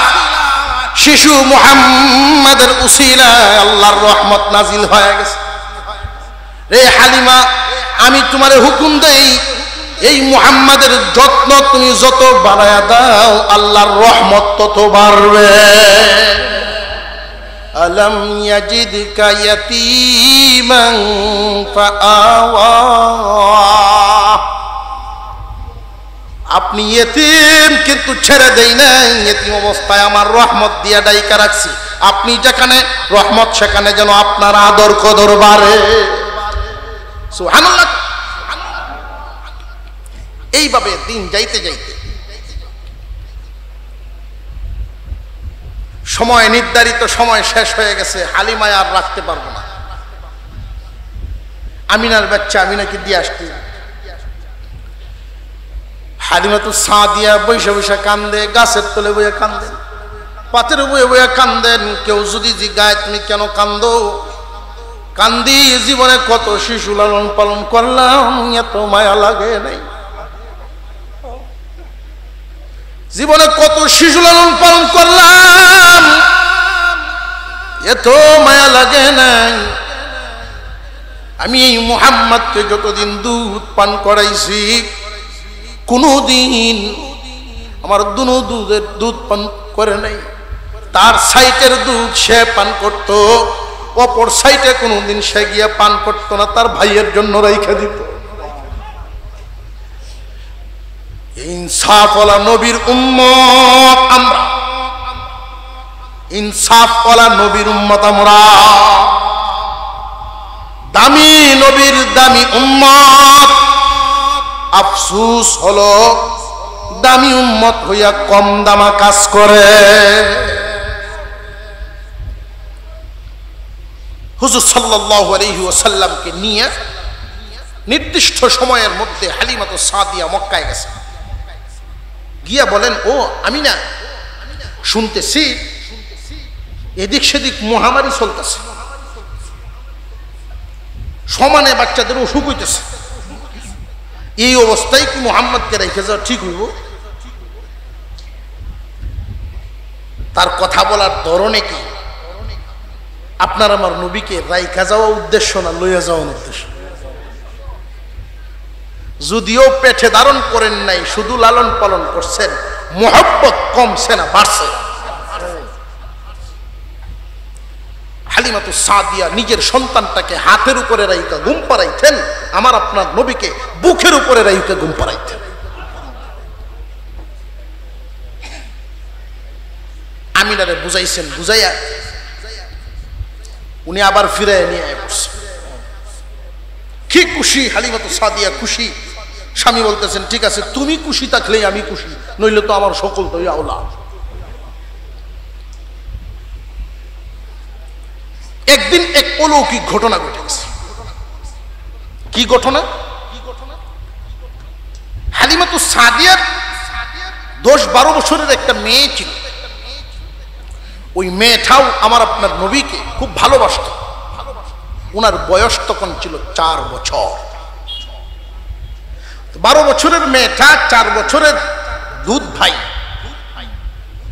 Speaker 1: শিশু মুহাম্মাদের উসিলায় আল্লাহর রহমত নাজিল হয়ে গেছে। রে হালিমা, আমি তোমারে হুকুম দেই, এই মুহাম্মাদের যত্ন তুমি যত বাড়ায়া দাও, আল্লাহর রহমত তত বাড়বে। আলাম ইয়াজিদকা ইয়াতীমান ফাআওয়া, আপনি ইতিম কিন্তু ছেড়ে দেই নাই, ইতিম অবস্থায় আমার রহমত দিয়া ডাইকা রাখছি। আপনি যেখানে রহমত, সেখানে যেন আপনার আদর কদর বাড়ে। সুবহানাল্লাহ। এইভাবে দিন যাইতে যাইতে সময়, নির্ধারিত সময় শেষ হয়ে গেছে। হালিমায় আর রাখতে পারবো না। আমিনার বাচ্চা আমিনাকে দিয়ে আসতে, হালিমাতুস সাদিয়া বৈশা বৈশা কান্দে, গাছের তলে বইয়া কান্দেন, পাতের বইয়া বইয়া কান্দেন। কেউ যদি জিজ্ঞাসা তুমি কেন কান্দো? কান্দি, জীবনে কত শিশু লালন পালন করলাম, এত মায়া লাগে নাই। জীবনে কত শিশু লালন পালন করলাম, এত মায়া লাগে নাই। আমি এই মুহাম্মদকে যতদিন দুধ পান করাইছি, কোনদিন আমার দুনো দুধ পান করে নাই। তার সাইটের দুধ সে পান করত, অপর সাইটে কোনদিন সে গিয়া পান করতো না, তার ভাইয়ের জন্য রাইখা দিত। ইনসাফওয়ালা নবীর উম্মত আমরা, ইনসাফওয়ালা নবীর উম্মত আমরা, দামি নবীর দামি উম্মত। আফসোস হলো দামি উম্মত হইয়া কম দামা কাজ করে। হুজুর সাল্লাল্লাহু আলাইহি ওয়াসাল্লামকে নিয়ে নির্দিষ্ট সময়ের মধ্যে হালিমাতু সাদিয়া মক্কায় গেছে। গিয়া বলেন, ও আমি না শুনতেছি এদিক সেদিক মহামারী চলতেছে, সমানে বাচ্চাদের অসুখ হইতেছে, এই অবস্থায় কি মুহাম্মদকে রেখে যাওয়া ঠিক হইব? তার কথা বলার ধরনে কি আপনার আমার নবীকে রাইখা যাওয়া উদ্দেশ্য না লইয়া যাওয়ার উদ্দেশ্য? যদিও পেটে ধারণ করেন নাই, শুধু লালন পালন করছেন, মোহব্বত কমছে না বাড়ছে। হালিমাতু সাদিয়া নিজের সন্তানটাকে হাতের উপরে রাইখা ঘুম পাড়াইতেন, আমার আপনার নবীকে বুকের উপরে রাইখা ঘুম পাড়াইতেন। আমিনারে বুঝাইছেন, বুঝাইয়া উনি আবার ফিরে নিয়ে পড়ছে। কি খুশি হালিমাতু সাদিয়া, খুশি। স্বামী বলতেছেন, ঠিক আছে তুমি খুশি থাকলেই আমি খুশি, নইলে তো আমার সকল তো আওলা। একদিন এক অলৌকিক ঘটনা ঘটে গেছে। কি ঘটনা? হালিমাতু সাদিয়ার 10-12 বছরের একটা মেয়ে ছিল। ওই মেয়েটাও আমার আপনার নবীকে খুব ভালোবাসত। ওনার বয়স তখন ছিল 4 বছর। 12 বছরের মেয়েটা 4 বছরের দুধ ভাই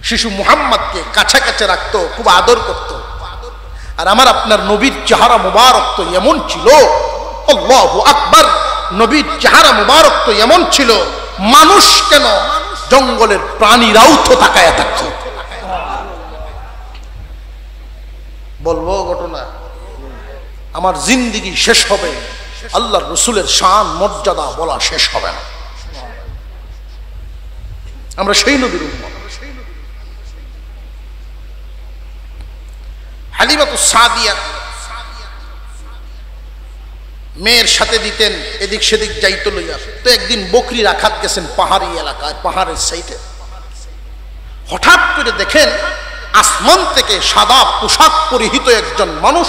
Speaker 1: শিশু মুহাম্মদকে কাছে কাছে রাখতো, খুব আদর করত। আর আমার আপনার নবীর চেহারা মুবারক তো এমন ছিল, আল্লাহু আকবার, নবীর চেহারা মুবারক তো এমন ছিল, মানুষ কেন জঙ্গলের প্রাণীরাও তো তাকায়া থাকতো। বলবো ঘটনা, আমার জিন্দেগি শেষ হবে, আল্লাহর রাসূলের শান মর্যাদা বলা শেষ হবে না। আমরা সেই নবীর উম্মত। হালিমাতু সাদিয়া মেয়ের সাথে দিতেন, এদিক সেদিক যাইতো লইয়া। তো একদিন বকরি রাখাত গেছেন পাহাড়ি এলাকায়, পাহাড়ের সাইডে। হঠাৎ করে দেখেন আসমান থেকে সাদা পোশাক পরিহিত একজন মানুষ,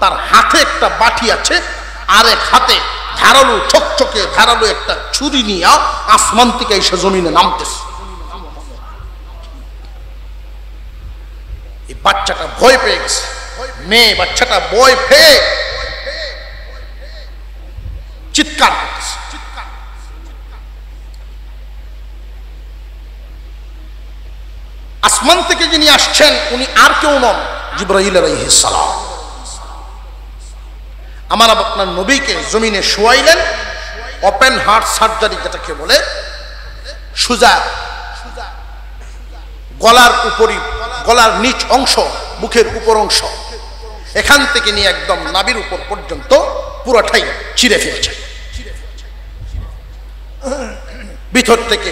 Speaker 1: তার হাতে একটা বাটি আছে, আরেক হাতে ধারালো চকচকে ধারালো একটা ছুরি নিয়ে আসমান থেকে এসে জমিনে নামতেছে। এই বাচ্চাটা ভয় পেয়ে গেছে। মেয়ে বাচ্চাটা ভয় পেয়ে চিৎকার করতেছে। আসমান থেকে যিনি আসছেন উনি আর কেউ নন, জিবরাইল আলাইহিস সালাম। আমার আপনার নবীকে জমিনে শোয়াইলেন, ওপেন হার্ট সার্জারি যেটাকে বলে, সুজা গলার উপরি, গলার নিচ অংশ, বুকের উপর অংশ, এখান থেকে নিয়ে একদম নাভির উপর পর্যন্ত পুরোটাই চিরে ফেলছে। ভিতর থেকে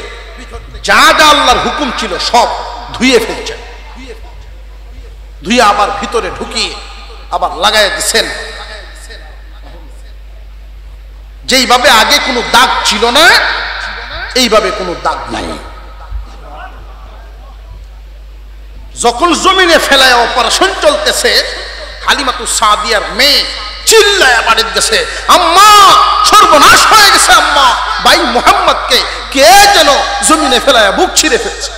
Speaker 1: যা যা আল্লাহর হুকুম ছিল সব ধুয়ে ফেলছে। ধুয়ে আবার ভিতরে ঢুকিয়ে আবার লাগাই দিচ্ছেন। যেইভাবে আগে কোনো দাগ ছিল না, এইভাবে কোনো দাগ নাই। যখন জমিনে ফেলায় অপারেশন চলতেছে, হালিমাতু সাদিয়ার মেয়ে চিল্লায় বাড়িতে গেছে, আম্মা সর্বনাশ হয়ে গেছে, আম্মা ভাই মুহাম্মদকে কে যেন জমিনে ফেলায় বুক ছিঁড়ে ফেলছে।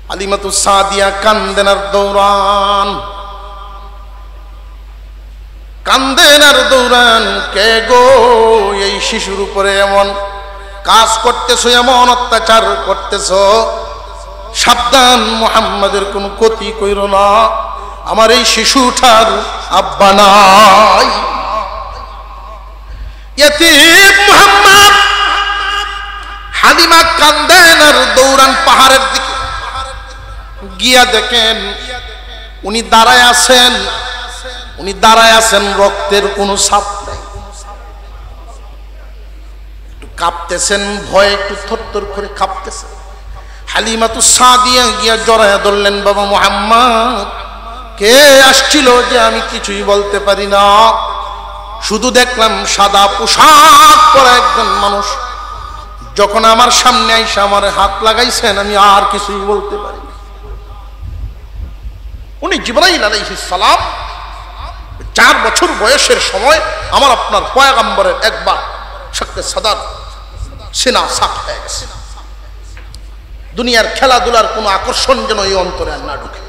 Speaker 1: হালিমাতু সাদিয়া কান্দেন আর দৌড়ান, কান্দেন আর দৌড়ান, কে গো এই শিশুর উপরে এমন কাজ করতেছো, এমন অত্যাচার করতেছো, সাবধান, মুহাম্মাদের কোনো ক্ষতি কইরো না, আমার এই শিশুটার আব্বা নাই। ইতিম মুহাম্মদ হালিমা কান্দেন আর দৌড়ান পাহাড়ের দিকে গিয়া দেখেন উনি দাঁড়ায় আছেন, রক্তের কোনো ছাপ নাই, একটু কাঁপতেছেন, ভয়ে একটু থরথর করে কাঁপতেছেন। হালিমা তো সাদিয়া গিয়া জড়ায়া ধরলেন, বাবা মুহাম্মদ কে আসছিল যে আমি কিছুই বলতে পারি না, শুধু দেখলাম সাদা পোশাক পরা একজন মানুষ, যখন আমার সামনে আইসা আমার হাত লাগাইছেন আমি আর কিছুই বলতে পারি না। উনি জিবরাইল আলাইহিস সালাম, 4 বছর বয়সের সময় আমার আপনার পয়গম্বরের একবার শক্তে সাদার সিনা সাফ হয়ে গেছে। দুনিয়ার খেলাধুলার কোনো আকর্ষণ যেন এই অন্তরে আর না ঢুকে।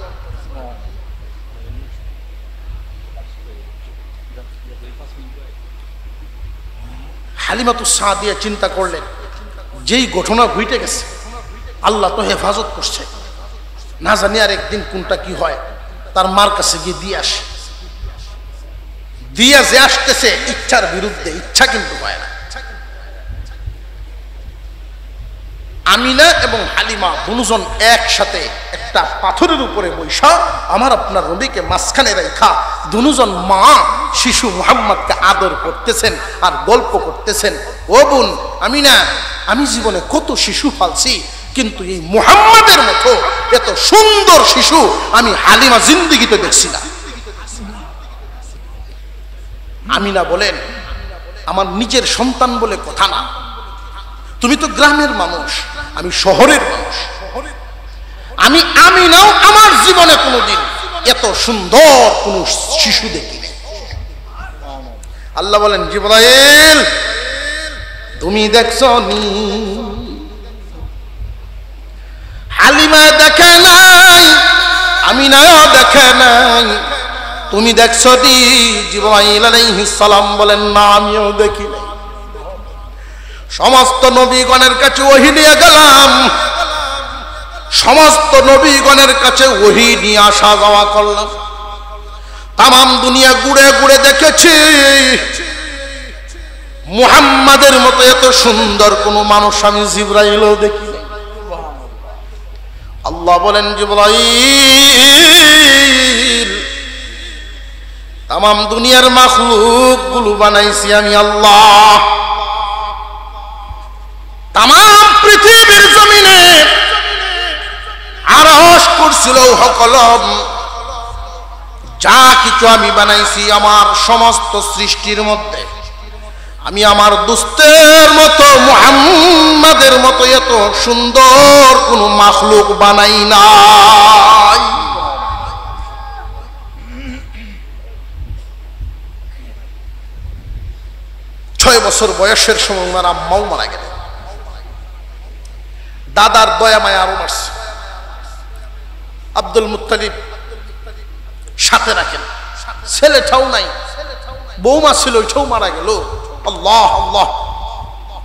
Speaker 1: হালিমাতু সাদিয়া চিন্তা করলেন, যেই ঘটনা ঘটে গেছে আল্লাহ তো হেফাজত করছে, না জানি আর একদিন কোনটা কি হয়, তার মার কাছে গিয়ে দিয়ে আসে। দিয়া যে আসতেছে ইচ্ছার বিরুদ্ধে, ইচ্ছা কিন্তু হয় না। আমিনা এবং হালিমা দুজন একসাথে একটা পাথরের উপরে বৈশা আমার আপনার নবীকে মাঝখানে রেখা দুজন মা শিশু মুহাম্মদকে আদর করতেছেন আর গল্প করতেছেন। ও বোন আমিনা, আমি জীবনে কত শিশু পালছি, কিন্তু এই মুহাম্মদের মতো এত সুন্দর শিশু আমি হালিমা জিন্দেগিতে দেখছি না। আমিনা বলেন, আমার নিজের সন্তান বলে কথা না, তুমি তো গ্রামের মানুষ, আমি শহরের মানুষ, আমি আমিনাও আমার জীবনে কোনোদিন এত সুন্দর কোন শিশু দেখিনি। আল্লাহ বলেন, জিবরাইল তুমি দেখছো নি? হালিমা দেখে নাই, আমিনাও দেখে নাই, তুমি দেখছো নি? জিবরাইল আলাইহিস সালাম বলেন, না আমিও দেখি নাই। সমস্ত নবীগণের কাছে ওহী নিয়ে গেলাম, সমস্ত নবীগণের কাছে ওহী নিয়ে আসা যাওয়া করলাম, তামাম দুনিয়া ঘুরে ঘুরে দেখেছি, মুহাম্মাদের মতো এত সুন্দর কোন মানুষ আমি জিবরাইলও দেখি নাই। আল্লাহ বলেন, জিবরাইল তামাম দুনিয়ার মাখলুক গুলো বানাইছি আমি আল্লাহ, তামাম পৃথিবীর জমিনে আরশ কুরসি লৌহ কলম যা কিছু আমি বানাইছি আমার সমস্ত সৃষ্টির মধ্যে আমি আমার দোস্তের মতো মুহাম্মাদের মতো এত সুন্দর কোন মাখলুক বানাই নাই। 6 বছর বয়সের সময় ওনার আম্মাও মারা গেলেন। দাদার দয়া মায়া আরো বাড়ছে। আব্দুল মুত্তালিব সাথে রাখেন, ছেলেটাও নাই, বৌমা ছিল ওইটাও মারা গেল। আল্লাহ আল্লাহ,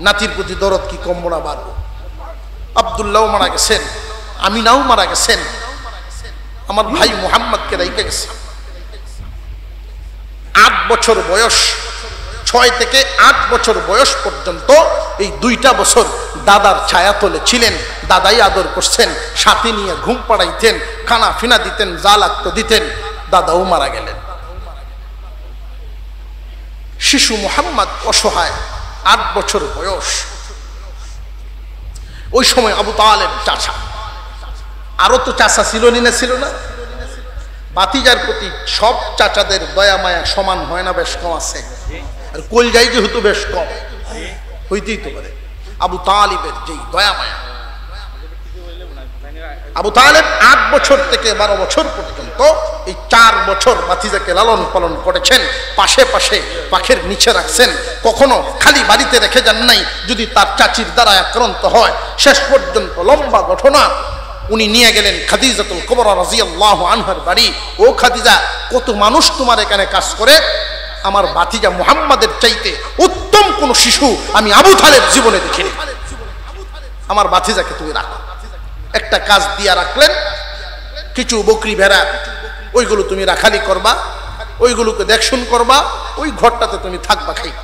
Speaker 1: নাতির প্রতি দরদ কি কম না বাড়বো। আব্দুল্লাহ মারা গেছেন, আমিনাও মারা গেছেন, আমার ভাই মুহাম্মদকে রেখে গেছে। 8 বছর বয়স, 6 থেকে 8 বছর বয়স পর্যন্ত এই 2টা বছর দাদার ছায়াতলে ছিলেন। দাদাই আদর করছেন, সাথে নিয়ে ঘুম পাড়াইতেন, খানা ফিনা দিতেন, যা লাগতো দিতেন। দাদাও মারা গেলেন। শিশু মুহাম্মদ অসহায়, 8 বছর বয়স। ওই সময় আবু তালেব চাচা, আরো তো চাচা ছিল না, ছিল না? ভাতিজার প্রতি সব চাচাদের দয়া মায়া সমান হয় না, বেশ কম আছে। আর কলজাই যেহেতু বেশ কম, হইতেই তো পারে। আবু তালিবের যেই দয়া মায়া, আবু তালেব 8 বছর থেকে 12 বছর পর্যন্ত এই 4 বছর ভাতিজাকে লালন পালন করেছেন, পাশে পাশে পাখের নিচে রাখছেন, কখনো খালি বাড়িতে রেখে যান নাই যদি তার চাচির দ্বারা আক্রান্ত হয়। শেষ পর্যন্ত লম্বা ঘটনা, উনি নিয়ে গেলেন খাদিজাতুল কুবরা রাদিয়াল্লাহু আনহার বাড়ি। ও খাদিজা, কত মানুষ তোমার এখানে কাজ করে, আমার ভাতিজা মুহাম্মাদের চাইতে উত্তম কোন শিশু আমি আবু তালেব জীবনে দেখিনি। আমার ভাতিজাকে তুমি রাখো। একটা কাজ দিয়া রাখলেন, কিছু বকরি ভেড়া, ওইগুলো তুমি রাখালি করবা, ওইগুলোকে দেখশুন করবা, ওই ঘরটাতে তুমি থাকবা, খাইবা।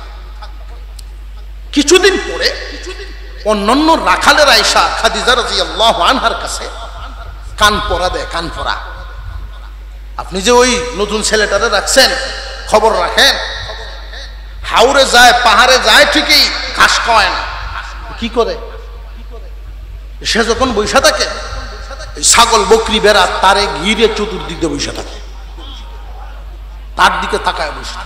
Speaker 1: কিছুদিন পরে অন্যান্য রাখালের আয়েশা খাদিজা রাদিয়াল্লাহু আনহার কাছে কান পরা দেয়, কান পরা। আপনি যে ওই নতুন ছেলেটারে রাখছেন, খবর রাখেন, হাওরে যায়, পাহাড়ে যায় ঠিকই, ঘাস খাওয়ায় না। কি করে? সে যখন বৈশা থাকে, ছাগল বকরি বেড়া তারে ঘিরে চতুর্দিক দিয়ে বৈশা থাকে, তার দিকে তাকায় বৈশা।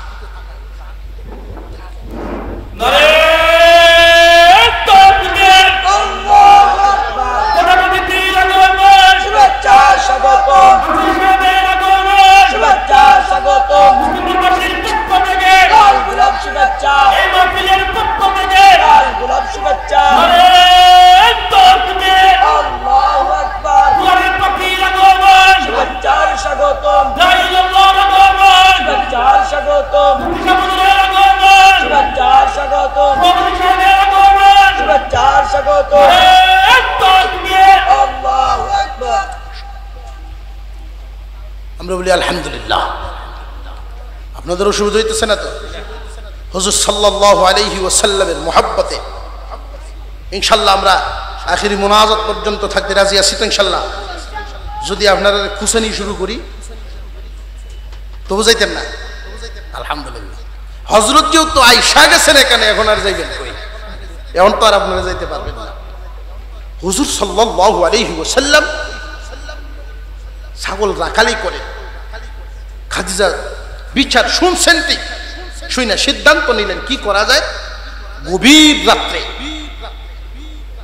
Speaker 1: আমরা বলি আলহামদুলিল্লাহ। আপনাদের অসুবিধা হইতেছে না তো? হুজুর সাল্লাল্লাহু আলাইহি ওয়াসাল্লামের মুহাব্বতে ইনশাআল্লাহ আমরা আখিরি মুনাজাত পর্যন্ত থাকতে রাজি আছি তো ইনশাআল্লাহ। যদি আপনারা খুশানি শুরু করি তো বুঝাইতেন না। আলহামদুলিল্লাহ। হযরত যেহেতু আয়েশা গেছেন এখানে, এখন আর যাইবেন কই? এখন তো আর আপনারা যাইতে পারবেন না। হুজুর সাল্লাল্লাহু আলাইহি ওয়াসাল্লাম ছাগল রাখালি করে। খাদিজা বিচার শুনছেন, ঠিক শুনে সিদ্ধান্ত নিলেন কি করা যায়। গভীর রাত্রে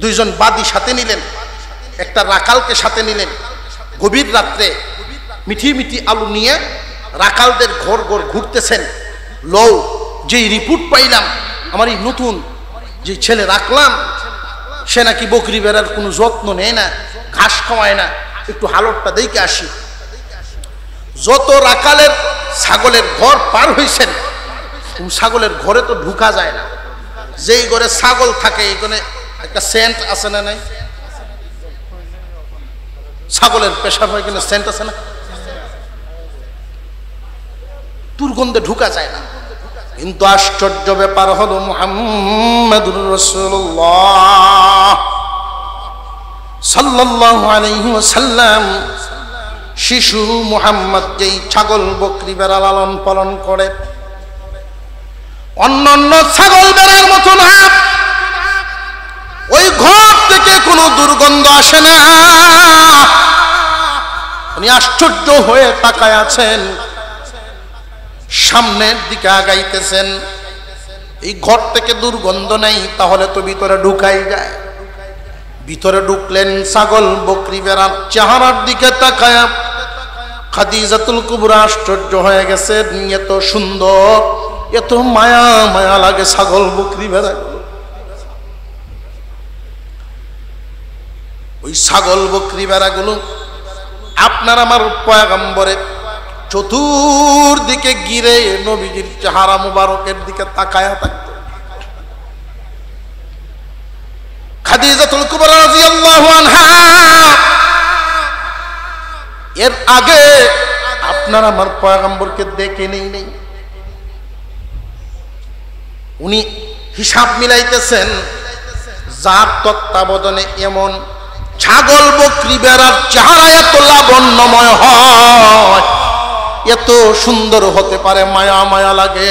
Speaker 1: দুইজন বাদী সাথে নিলেন, একটা রাখালকে সাথে নিলেন। গভীর রাত্রে মিঠি মিঠি আলু নিয়ে রাখালদের ঘর ঘর ঘুরতেছেন। লও, যেই রিপোর্ট পাইলাম, আমার এই নতুন যে ছেলে রাখলাম সে নাকি বকরি বেড়ার কোনো যত্ন নেয় না, ঘাস খাওয়ায় না, একটু হালতটা দেখে আসি। যত রাখালের ছাগলের ঘর পার হইছেন, ছাগলের ঘরে তো ঢুকা যায় না। যেই ঘরে ছাগল থাকে এইখানে একটা সেন্ট আছে না নাই? ছাগলের পেশাব হয় কিনা সেন্ট আছে না? দুর্গন্ধে ঢুকা যায় না। কিন্তু আশ্চর্য ব্যাপার হলো মুহাম্মাদুর রাসূলুল্লাহ সাল্লাল্লাহু আলাইহি ওয়াসাল্লাম শিশু মুহাম্মদ যেই ছাগল বকরি বেড়া লালন পালন করে, অন্যান্য ছাগল বেড়ার মতো না, ওই ঘর থেকে কোনো দুর্গন্ধ আসে না। উনি আশ্চর্য হয়ে তাকায় আছেন, সামনের দিকে আগাইতেছেন। এই ঘর থেকে দুর্গন্ধ নাই, তাহলে তো ভিতরে ঢুকাই যায়। ভিতরে ঢুকলেন, ছাগল বকরি বেড়ার চেহারার দিকে তাকায় খাদিজাতুল কুবরা আশ্চর্য হয়ে গেছে। এত সুন্দর, এত মায়া মায়া লাগে ছাগল বকরি বেড়া। ওই ছাগল বকরি বেড়াগুলো আপনার আমার পয়গম্বরের চতুর্দিকে ঘিরে নবীজির চেহারা মুবারকের দিকে তাকায়া থাকত। খাদিজাতুল কুবরা রাদিয়াল্লাহু আনহা এর আগে আপনার আমার পয়গম্বরকে দেখে নেই। উনি হিসাব মিলাইতেছেন, যার তত্ত্বাবধানে এমন ছাগল বকরি বেড়ার চেহারা এত লাবণ্যময় হয়, এত সুন্দর হতে পারে, মায়া মায়া লাগে,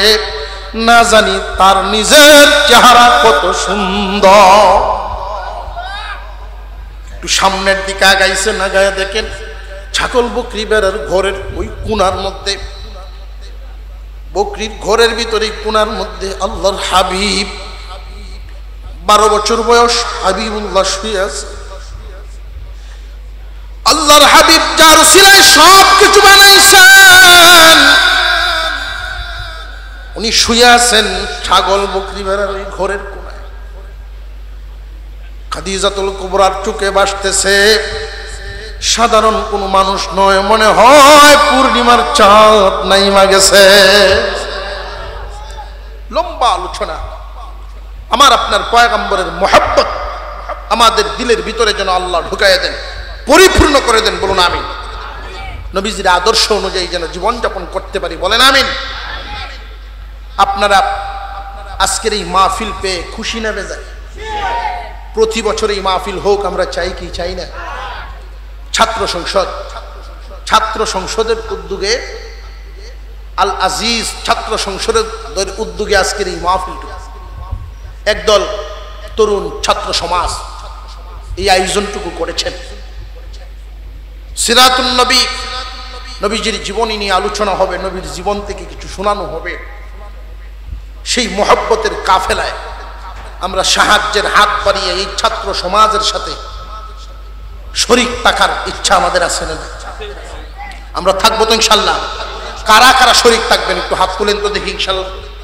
Speaker 1: না জানি তার নিজের চেহারা কত সুন্দর। একটু সামনের দিকে আগাইছে, না গায়ে দেখেন ছাগল বকরি বেড়ার ঘরের ওই কোণার মধ্যে, বকরির ঘরের ভিতরে কোণার মধ্যে আল্লাহর হাবিব 12 বছর বয়স হাবিবুল্লাহ শুয়ে আছে। আল্লাহর হাবিব যার উসিলায় সব কিছু বানাইছেন, উনি শুয়ে আছেন ছাগল বকরি বেড়ার ওই ঘরের কোণায়। খাদিজাতুল কুবরার চোখে ভাসতেছে সাধারণ কোন মানুষ নয়, মনে হয় পূর্ণিমার চাঁদ নাইমা গেছে। লম্বা আলোচনা। আমার আপনার পয়গম্বরের মুহাব্বত আমাদের দিলের ভিতরে যেন আল্লাহ ঢুকাইয়া দেন, পরিপূর্ণ করে দেন, বলুন আমিন। নবীজির আদর্শ অনুযায়ী যেন জীবনযাপন করতে পারি, বলেন আমিন। আপনারা আজকের এই মাহফিল পেয়ে খুশি না বেজায়? প্রতি বছর এই মাহফিল হোক, আমরা চাই কি চাই না? ছাত্র সংসদের উদ্যোগে, আল আজিজ ছাত্র সংসদের উদ্যোগে আজকের এই মাহফিলটুকু, একদল তরুণ ছাত্র সমাজ এই আয়োজনটুকু করেছেন। সিরাতুন নবী, নবীজির জীবনী নিয়ে আলোচনা হবে, নবীর জীবন থেকে কিছু শোনানো হবে। সেই মহব্বতের কাফেলায় আমরা সাহায্যের হাত বাড়িয়ে এই ছাত্র সমাজের সাথে শরীক থাকার ইচ্ছা আমাদের আছে না? আমরা থাকবো তো ইনশাল্লাহ। কারা কারা শরীক থাকবেন একটু হাত তুলেন তো দেখি ইনশাল্লাহ।